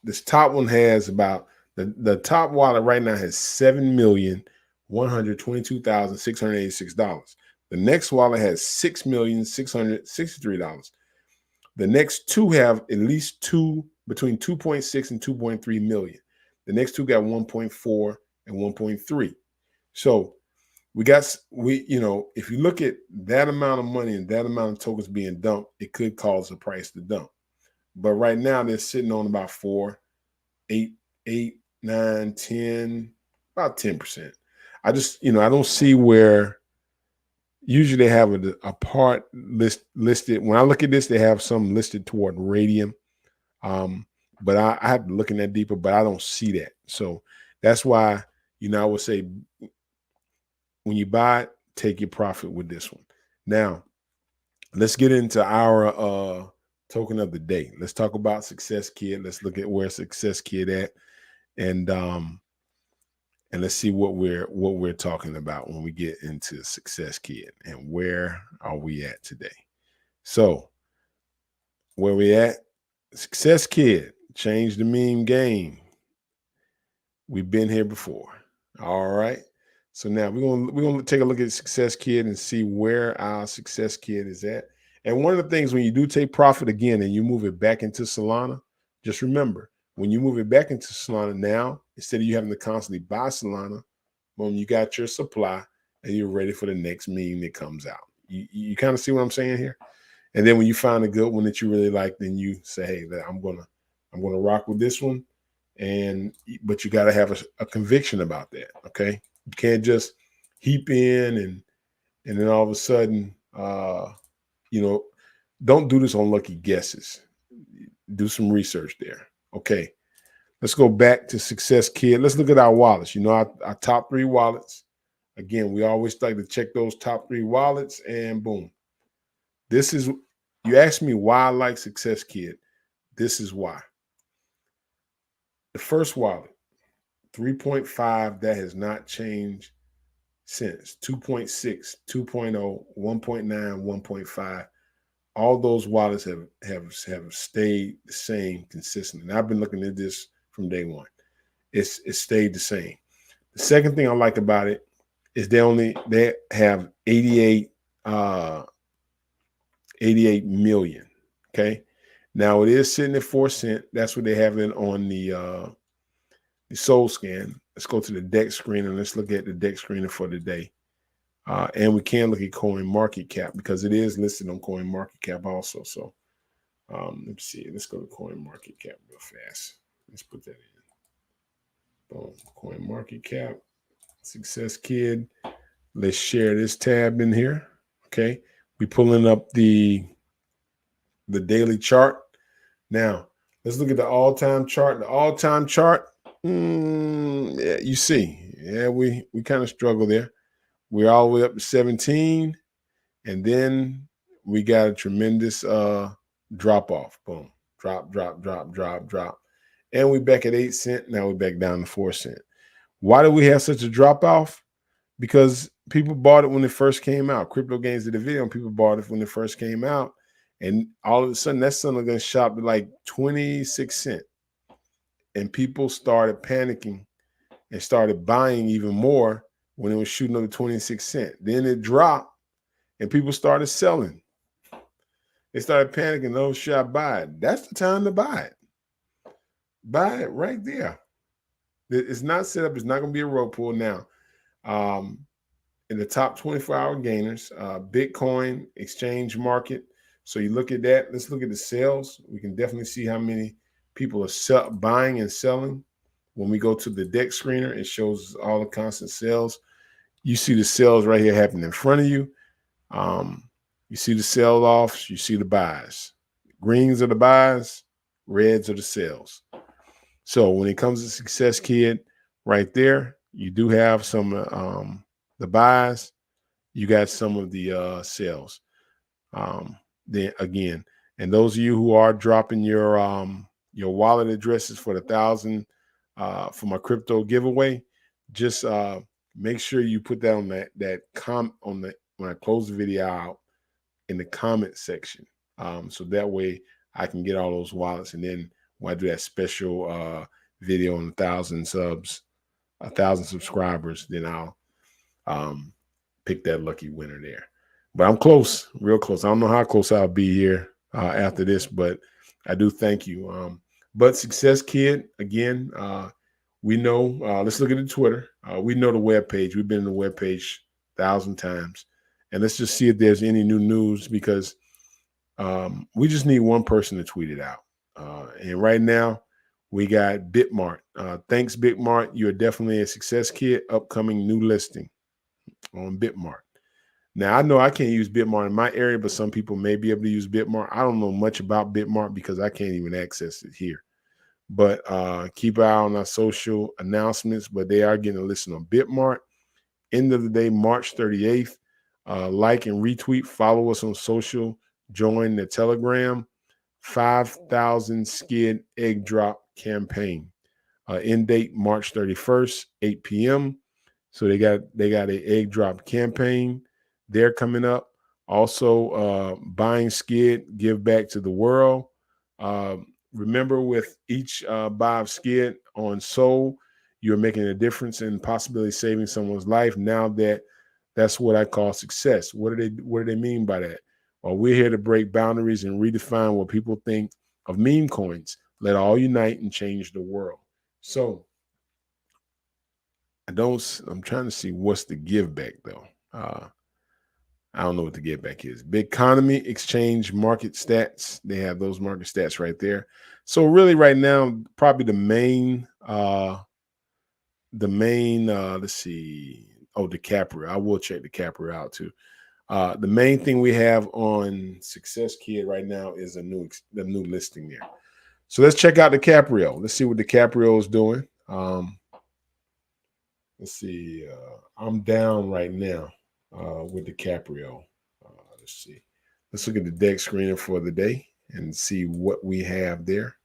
this top one has about the top wallet right now has $7,122,686. The next wallet has $6,663. The next two have at least between 2.6 and 2.3 million. The next two got 1.4 and 1.3. So if you look at that amount of money and that amount of tokens being dumped, it could cause the price to dump. But right now they're sitting on about 4, 8, 9, 10, about 10%. I just, I don't see where usually they have a part listed. When I look at this, they have some listed toward radium. But I have to look in that deeper, but I don't see that. So that's why, I would say when you buy it, take your profit with this one. Now, let's get into our token of the day. Let's talk about Success Kid. Let's look at where Success Kid at, and let's see what we're talking about when we get into Success Kid and where are we at today. So where we at? Success Kid, change the meme game. We've been here before. All right. So now we're gonna take a look at Success Kid and see where our Success Kid is at. And one of the things when you do take profit again and you move it back into Solana, just remember when you move it back into Solana now, instead of you having to constantly buy Solana, boom, you got your supply and you're ready for the next meme that comes out. You kind of see what I'm saying here? And then when you find a good one that you really like, then you say, hey, I'm gonna rock with this one. But you got to have a conviction about that. Okay. You can't just heap in and then all of a sudden, don't do this on lucky guesses. Do some research there. Okay. Let's go back to Success Kid. Let's look at our wallets. Our top 3 wallets. Again, we always like to check those top 3 wallets, and boom. This is, you asked me why I like Success Kid. This is why. The first wallet, 3.5, that has not changed since. 2.6, 2.0, 1.9, 1.5. All those wallets have stayed the same consistently. And I've been looking at this from day one. It's stayed the same. The second thing I like about it is they have 88 million. Okay. Now it is sitting at 4 cents. That's what they have it on the Soul Scan. Let's go to the deck screen and let's look at the deck screener for the day. And we can look at Coin Market Cap because it is listed on Coin Market Cap also. So let's see. Let's go to Coin Market Cap real fast. Let's put that in. Boom. Coin Market Cap. Success Kid. Let's share this tab in here. Okay. We pulling up the daily chart. Now, let's look at the all-time chart. The all-time chart, yeah, you see. Yeah, we kind of struggle there. We're all the way up to 17, and then we got a tremendous drop off. Boom. Drop. And we back at 8 cents. Now we're back down to 4 cents. Why do we have such a drop off? Because people bought it when it first came out. Crypto Games did a video and people bought it when it first came out. And all of a sudden, that son going to shop at like 26 cents. And people started panicking and started buying even more when it was shooting up to 26 cents. Then it dropped and people started selling. They started panicking. Oh, should I buy it? That's the time to buy it. Buy it right there. It's not set up. It's not going to be a rug pull now. In the top 24-hour gainers, Bitcoin, exchange market. So you look at that. Let's look at the sales. We can definitely see how many people are buying and selling. When we go to the deck screener, it shows all the constant sales. You see the sales right here happening in front of you. You see the sell-offs. You see the buys. Greens are the buys. Reds are the sales. So when it comes to Success Kid, right there, you do have some the buys. You got some of the sales. Then again, and those of you who are dropping your wallet addresses for the 1,000 for my crypto giveaway, just make sure you put that on when I close the video out in the comment section. So that way I can get all those wallets, and then when I do that special video on 1,000 subs, 1,000 subscribers, then I'll pick that lucky winner there. But I'm close, real close. I don't know how close I'll be here after this, but I do thank you. But Success Kid, again, we know, let's look at the Twitter. We know the webpage. We've been in the webpage 1,000 times. And let's just see if there's any new news, because we just need one person to tweet it out. And right now, we got Bitmart. Thanks, Bitmart. You're definitely a Success Kid. Upcoming new listing on Bitmart. Now, I know I can't use Bitmart in my area, but some people may be able to use Bitmart. I don't know much about Bitmart because I can't even access it here. But keep an eye on our social announcements, but they are getting a listing on Bitmart. End of the day, March 38th. Like and retweet. Follow us on social. Join the Telegram. 5,000 skid egg drop campaign. End date March 31st, 8 p.m. So they got an egg drop campaign. They're coming up. Also, buying skid, give back to the world. Remember, with each buy of skid on Soul, you're making a difference in possibly saving someone's life. Now that's what I call success. What do they mean by that? Well, we're here to break boundaries and redefine what people think of meme coins. Let all unite and change the world. So I'm trying to see what's the give back though. I don't know what the give back is. Big economy, exchange, market stats. They have those market stats right there. So really right now, probably the main, let's see. Oh, DiCaprio. I will check DiCaprio out too. The main thing we have on Success Kid right now is the new listing there. So let's check out DiCaprio. Let's see what DiCaprio is doing. Let's see. I'm down right now with DiCaprio. Let's see. Let's look at the deck screener for the day and see what we have there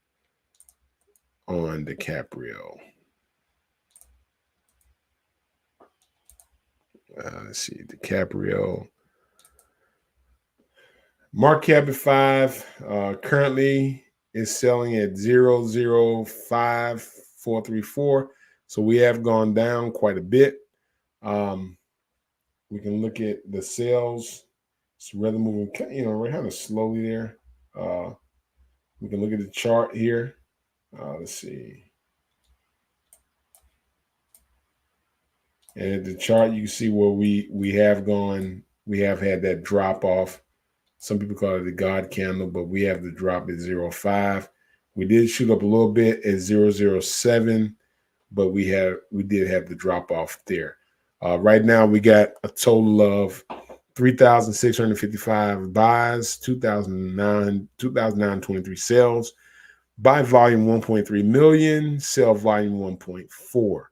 on DiCaprio. Let's see. DiCaprio. Market cap at 5. Currently is selling at 0.05434. So we have gone down quite a bit. We can look at the sales. It's rather moving, we're kind of slowly there. We can look at the chart here. Let's see. And at the chart, you can see where we have gone. We have had that drop off. Some people call it the God candle, but we have the drop at 0.5. We did shoot up a little bit at 0.07, but we did have the drop off there. Right now, we got a total of 3,655 buys, 2,923 sales. Buy volume 1.3 million, sell volume 1.4.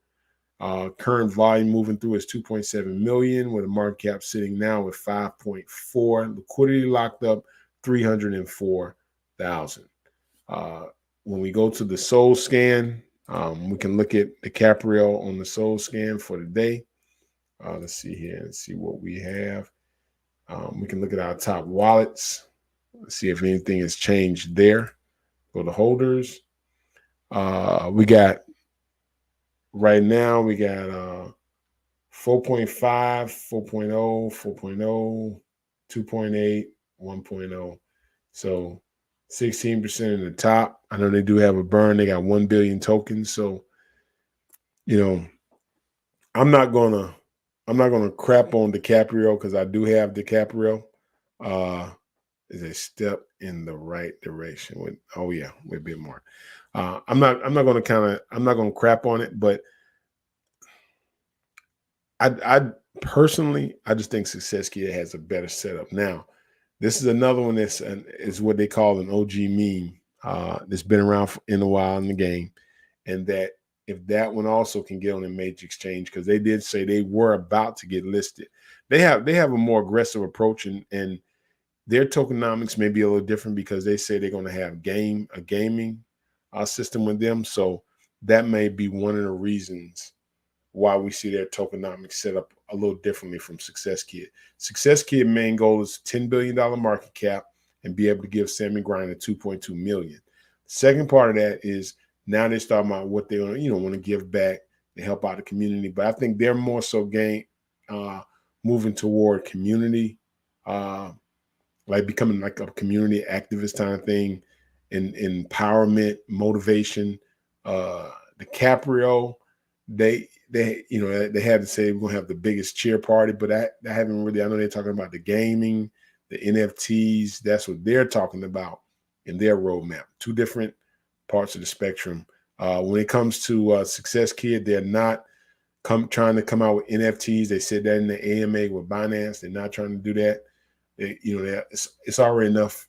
Current volume moving through is 2.7 million, with a market cap sitting now at 5.4. Liquidity locked up 304,000. When we go to the Soul Scan, we can look at DiCaprio on the Soul Scan for the day. Let's see here and see what we have. We can look at our top wallets, see if anything has changed there. Go to holders. We got right now, we got 4.5, 4.0, 4.0, 2.8, 1.0. So 16% in the top. I know they do have a burn. They got 1 billion tokens. So, I'm not gonna crap on DiCaprio because I do have DiCaprio. Is a step in the right direction. With a bit more. I'm not gonna crap on it, but I personally just think Success Kid has a better setup. Now, this is another one is what they call an OG meme. That's been around in a while in the game, and that if that one also can get on a major exchange, because they did say they were about to get listed. They have a more aggressive approach, and their tokenomics may be a little different because they say they're going to have a gaming system with them. So that may be one of the reasons why we see their tokenomics set up a little differently from Success Kid. Success Kid main goal is $10 billion market cap and be able to give Sammy Grinder 2.2 million. The second part of that is now they're talking about what they want to give back to help out the community. But I think they're more so moving toward community, like becoming like a community activist kind of thing, and empowerment, motivation. DiCaprio, they had to say we're gonna have the biggest cheer party, but I haven't really. I know they're talking about the gaming, the NFTs. That's what they're talking about in their roadmap. Two different parts of the spectrum. When it comes to Success Kid, they're not trying to come out with NFTs. They said that in the AMA with Binance. They're not trying to do that. It's already enough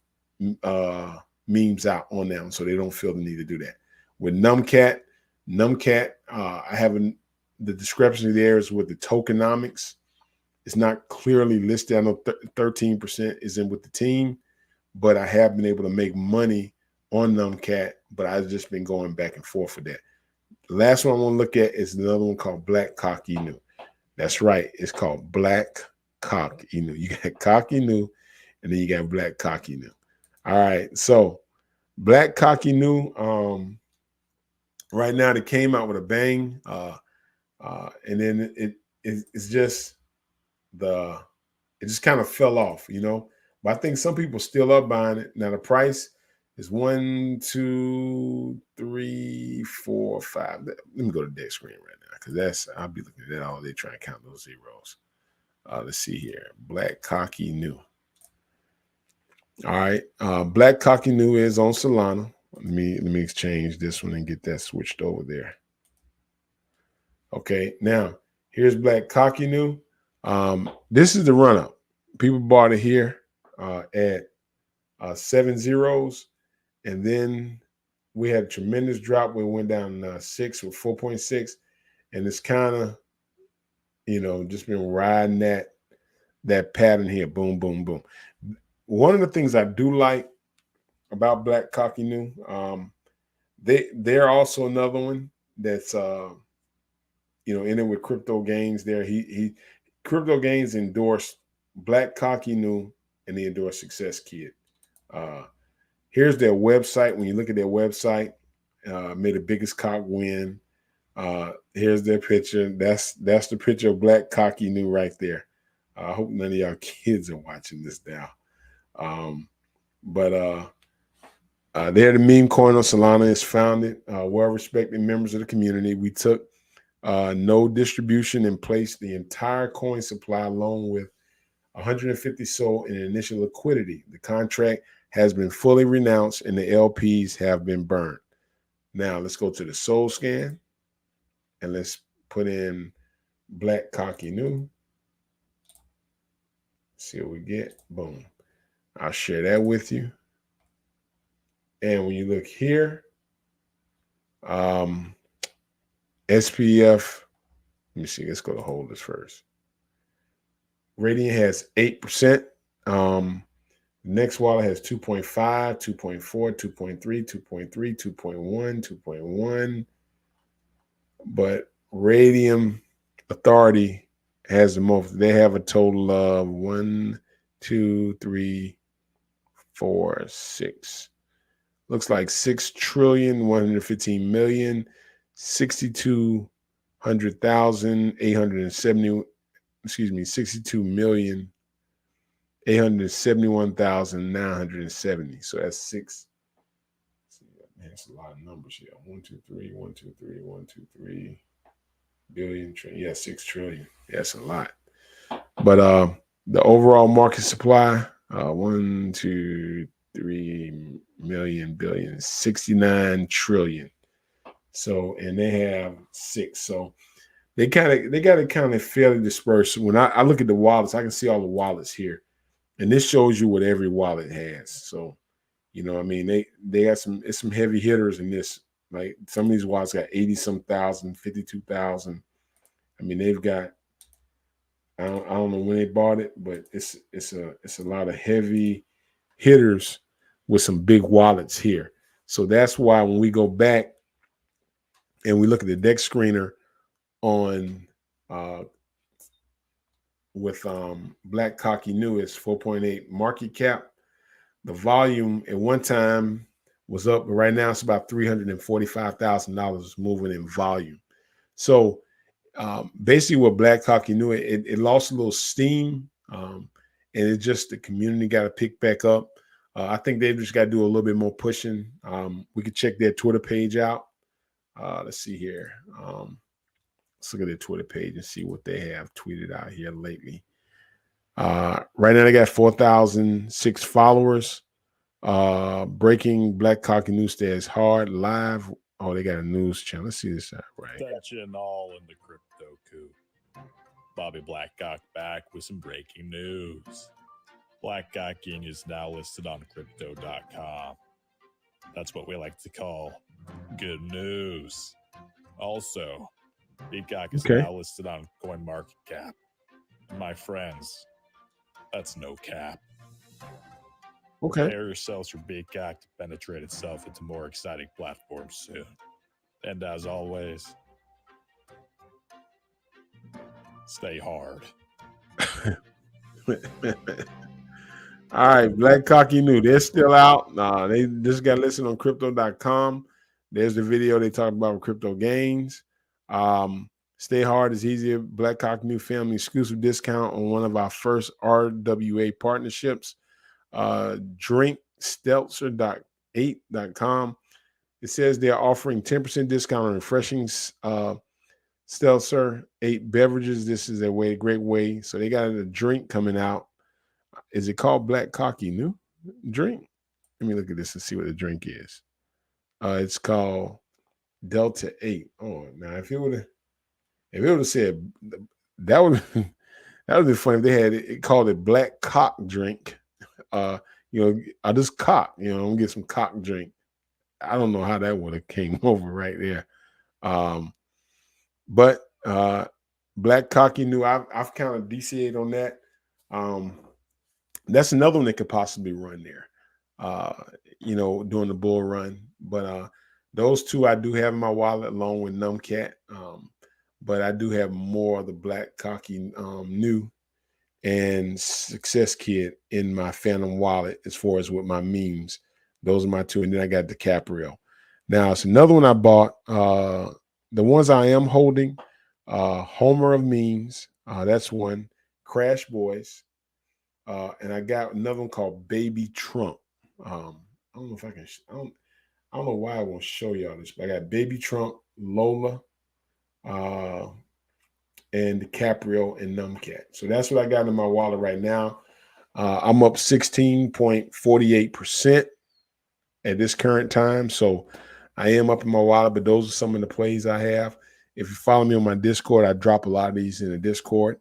memes out on them, so they don't feel the need to do that. With Nubcat, I haven't. The discrepancy there is with the tokenomics. It's not clearly listed. I know 13% is in with the team, but I have been able to make money on Nubcat, but I've just been going back and forth with that. The last one I want to look at is another one called Black Cock Inu. That's right. It's called Black Cock Inu. You got Cock Inu, and then you got Black Cock Inu. All right. So Black Cock Inu, right now they came out with a bang. And then it just kind of fell off, But I think some people still are buying it. Now the price It's 1, 2, 3, 4, 5. Let me go to the deck screen right now because I'll be looking at that all day trying to count those zeros. Let's see here. Black Cocky New. All right. Black Cocky New is on Solana. Let me exchange this one and get that switched over there. Okay. Now, here's Black Cocky New. This is the run up. People bought it here at 7 zeros. And then we had a tremendous drop. We went down 6 with 4.6. And it's kind of, just been riding that pattern here. Boom, boom, boom. One of the things I do like about Black Cocky New, they're also another one that's in it with Crypto Gains there. Crypto Gains endorsed Black Cocky New and they endorsed Success Kid. Here's their website. When you look at their website, made the biggest cock win. Here's their picture. That's the picture of Black Cocky New right there. I hope none of y'all kids are watching this now. But they're the meme coin on Solana. It's founded, well-respected members of the community. We took no distribution and placed the entire coin supply along with 150 SOL in initial liquidity. The contract has been fully renounced and the LPs have been burned. Now let's go to the Soul Scan and let's put in Black Cocky New. See what we get. Boom. I'll share that with you. And when you look here, SPF, let me see, let's go to holders first. Radiant has 8%. Next wallet has 2.5, 2.4, 2.3, 2.3, 2.1, 2.1. But Radium Authority has the most. They have a total of 1, 2, 3, 4, 6. Looks like 6,115,000,000, 62,870. Excuse me, 62,871,970. So that's 6. Man, that's a lot of numbers here. 1, 2, 3, 1, 2, 3, 1, 2, 3 billion. Yeah, 6 trillion. That's a lot. But the overall market supply, 1, 2, 3 million billion, 69 trillion. So, and they have 6. So they got it kind of fairly dispersed. When I look at the wallets, I can see all the wallets here. And this shows you what every wallet has. So, I mean, they got some heavy hitters in this. Like some of these wallets got 80-some thousand, 52,000. I mean, they've got, I don't know when they bought it, but it's a lot of heavy hitters with some big wallets here. So that's why when we go back and we look at the deck screener on with Black Cocky New, is 4.8 market cap. The volume at one time was up, but right now it's about $345,000 moving in volume. So basically what Black Cocky New, it lost a little steam, and it just, the community got to pick back up. I think they've just got to do a little bit more pushing. We could check their Twitter page out. Let's see here. Let's look at their Twitter page and see what they have tweeted out here lately. Right now they got 4,006 followers. Breaking Black Cocky News stays hard live. Oh, they got a news channel. Let's see this out right. Attention all in the crypto coup. Bobby Blackcock back with some breaking news. Blackcocking is now listed on crypto.com. That's what we like to call good news. Also, Beatcock is now listed on CoinMarketCap. My friends, that's no cap. Okay. Prepare yourselves for Beatcock to penetrate itself into more exciting platforms soon. And as always, stay hard. All right, Black Cocky New, they're still out. They just got listed on crypto.com. There's the video they talked about with Crypto Gains. Stay hard is easier. Black Cocky New family exclusive discount on one of our first RWA partnerships. Drinkstelzer.com Delta8.com. It says they're offering 10% discount on refreshing Seltzer 8 beverages. This is a great way. So they got a drink coming out. Is it called Black Cocky New drink? Let me look at this and see what the drink is. It's called Delta 8. Oh, now if it would have said that would be funny if they had it called it Black Cock drink. I just cock, I'm gonna get some cock drink. I don't know how that would have came over right there. But Black Cocky New, I've kind of DCA'd on that. That's another one that could possibly run there, during the bull run. But those two I do have in my wallet along with Nubcat. But I do have more of the Black Cocky New and Success Kid in my Phantom wallet as far as with my memes. Those are my two. And then I got DiCaprio. Now, it's another one I bought. The ones I am holding, Homer of Memes. That's one. Crash Boys. And I got another one called Baby Trump. I don't know if I can. I don't know why I won't show y'all this, but I got Baby Trump, Lola, and DiCaprio and Nubcat. So that's what I got in my wallet right now. I'm up 16.48% at this current time. So I am up in my wallet, but those are some of the plays I have. If you follow me on my Discord, I drop a lot of these in the Discord.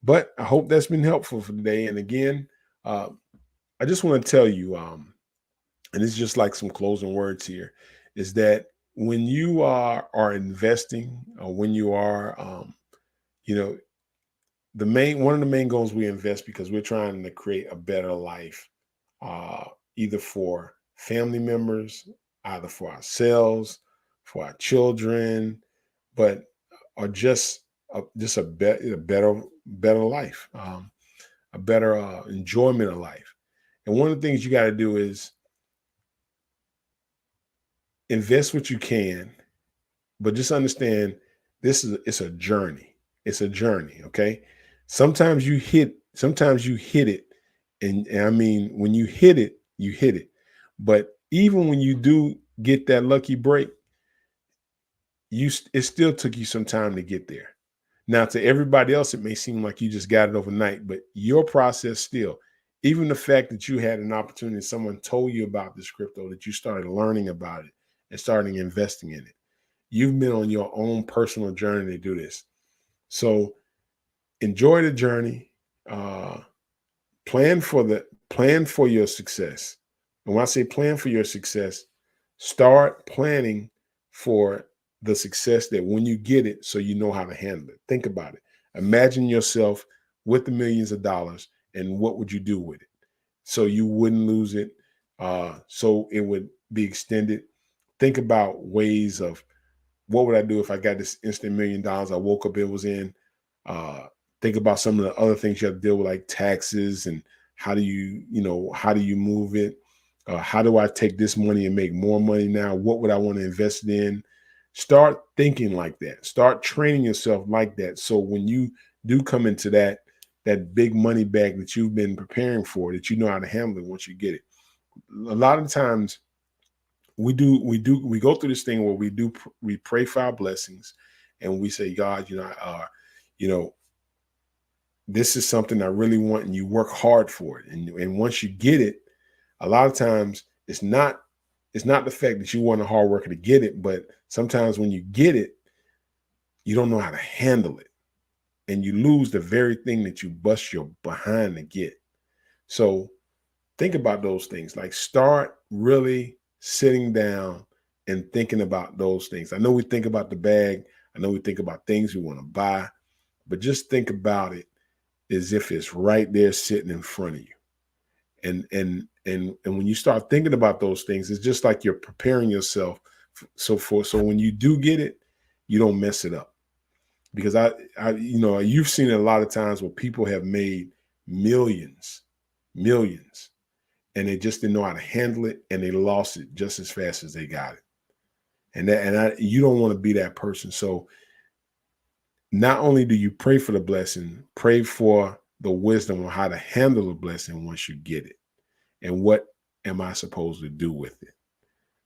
But I hope that's been helpful for today. And again, I just want to tell you, and it's just like some closing words here, is that when you are investing, or when you are, one of the main goals we invest because we're trying to create a better life, either for family members, either for ourselves, for our children, but or just a better life, a better enjoyment of life. And one of the things you got to do is invest what you can, but just understand it's a journey. It's a journey. Okay. Sometimes you hit it. And I mean, when you hit it, you hit it. But even when you do get that lucky break, it still took you some time to get there. Now, to everybody else, it may seem like you just got it overnight, but your process still, even the fact that you had an opportunity, someone told you about this crypto, that you started learning about it and starting investing in it. You've been on your own personal journey to do this. So enjoy the journey. Plan for your success. And when I say plan for your success, start planning for the success that when you get it, so you know how to handle it. Think about it. Imagine yourself with the millions of dollars, and what would you do with it? So you wouldn't lose it. So it would be extended. Think about ways of what would I do if I got this instant $1 million? I woke up, it was in. Think about some of the other things you have to deal with, like taxes, and how do you move it? How do I take this money and make more money now? What would I want to invest it in? Start thinking like that. Start training yourself like that. So when you do come into that big money bag that you've been preparing for, that you know how to handle it once you get it. A lot of times we go through this thing where we pray for our blessings, and we say, God, this is something I really want, and you work hard for it. And once you get it, a lot of times it's not the fact that you want a hard worker to get it, but sometimes when you get it, you don't know how to handle it, and you lose the very thing that you bust your behind to get. So think about those things. Like, start really sitting down and thinking about those things. I know we think about the bag. I know we think about things we want to buy, but just think about it as if it's right there sitting in front of you. And when you start thinking about those things, it's just like you're preparing yourself. So when you do get it, you don't mess it up. Because you've seen it a lot of times where people have made millions, and they just didn't know how to handle it, and they lost it just as fast as they got it. And you don't want to be that person. So not only do you pray for the blessing, pray for the wisdom on how to handle the blessing once you get it, and am I supposed to do with it?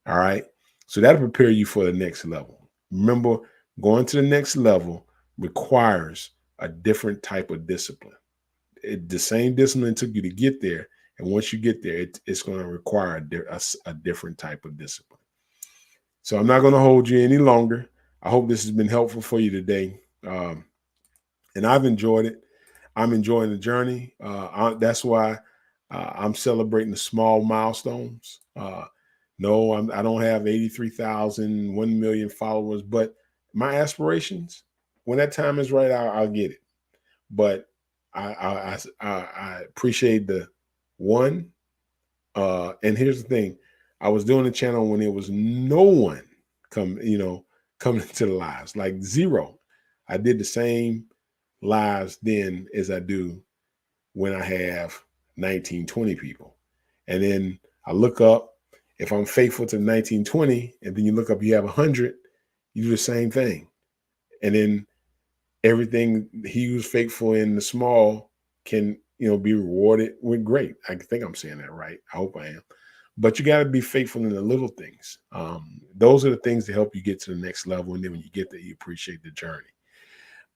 All right. So that'll prepare you for the next level. Remember, going to the next level requires a different type of discipline. The same discipline took you to get there. And once you get there, it's going to require a different type of discipline. So I'm not going to hold you any longer. I hope this has been helpful for you today. And I've enjoyed it. I'm enjoying the journey. That's why I'm celebrating the small milestones. No, I don't have 83,000, 1 million followers, but my aspirations, when that time is right, I'll get it. But I appreciate the one. And here's the thing. I was doing a channel when there was no one coming into the lives, like zero. I did the same lives then as I do when I have 19, 20 people. And then I look up, if I'm faithful to 19, 20, and then you look up, you have 100, you do the same thing. And then everything he was faithful in the small can, be rewarded with great. I think I'm saying that right. I hope I am. But you got to be faithful in the little things. Those are the things that help you get to the next level. And then when you get there, you appreciate the journey.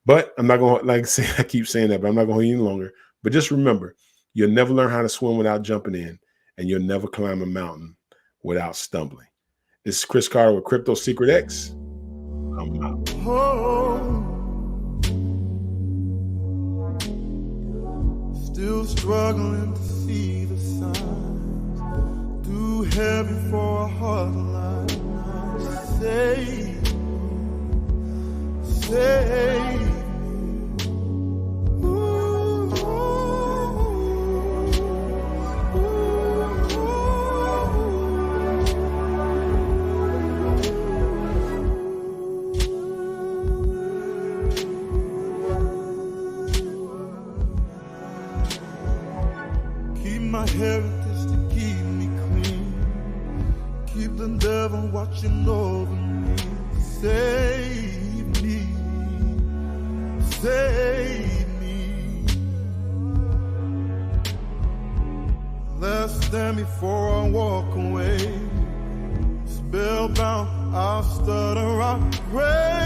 But I'm not going to, I keep saying that, but I'm not going to hold you any longer. But just remember, you'll never learn how to swim without jumping in, and you'll never climb a mountain without stumbling. This is Chris Carter with Crypto Secret X. I'm out. Still struggling to see the signs. Too heavy for a heart line. Save me. My heritage to keep me clean. Keep the devil watching over me. Save me. Save me. Less than before I walk away. Spellbound, I'll stutter, I pray.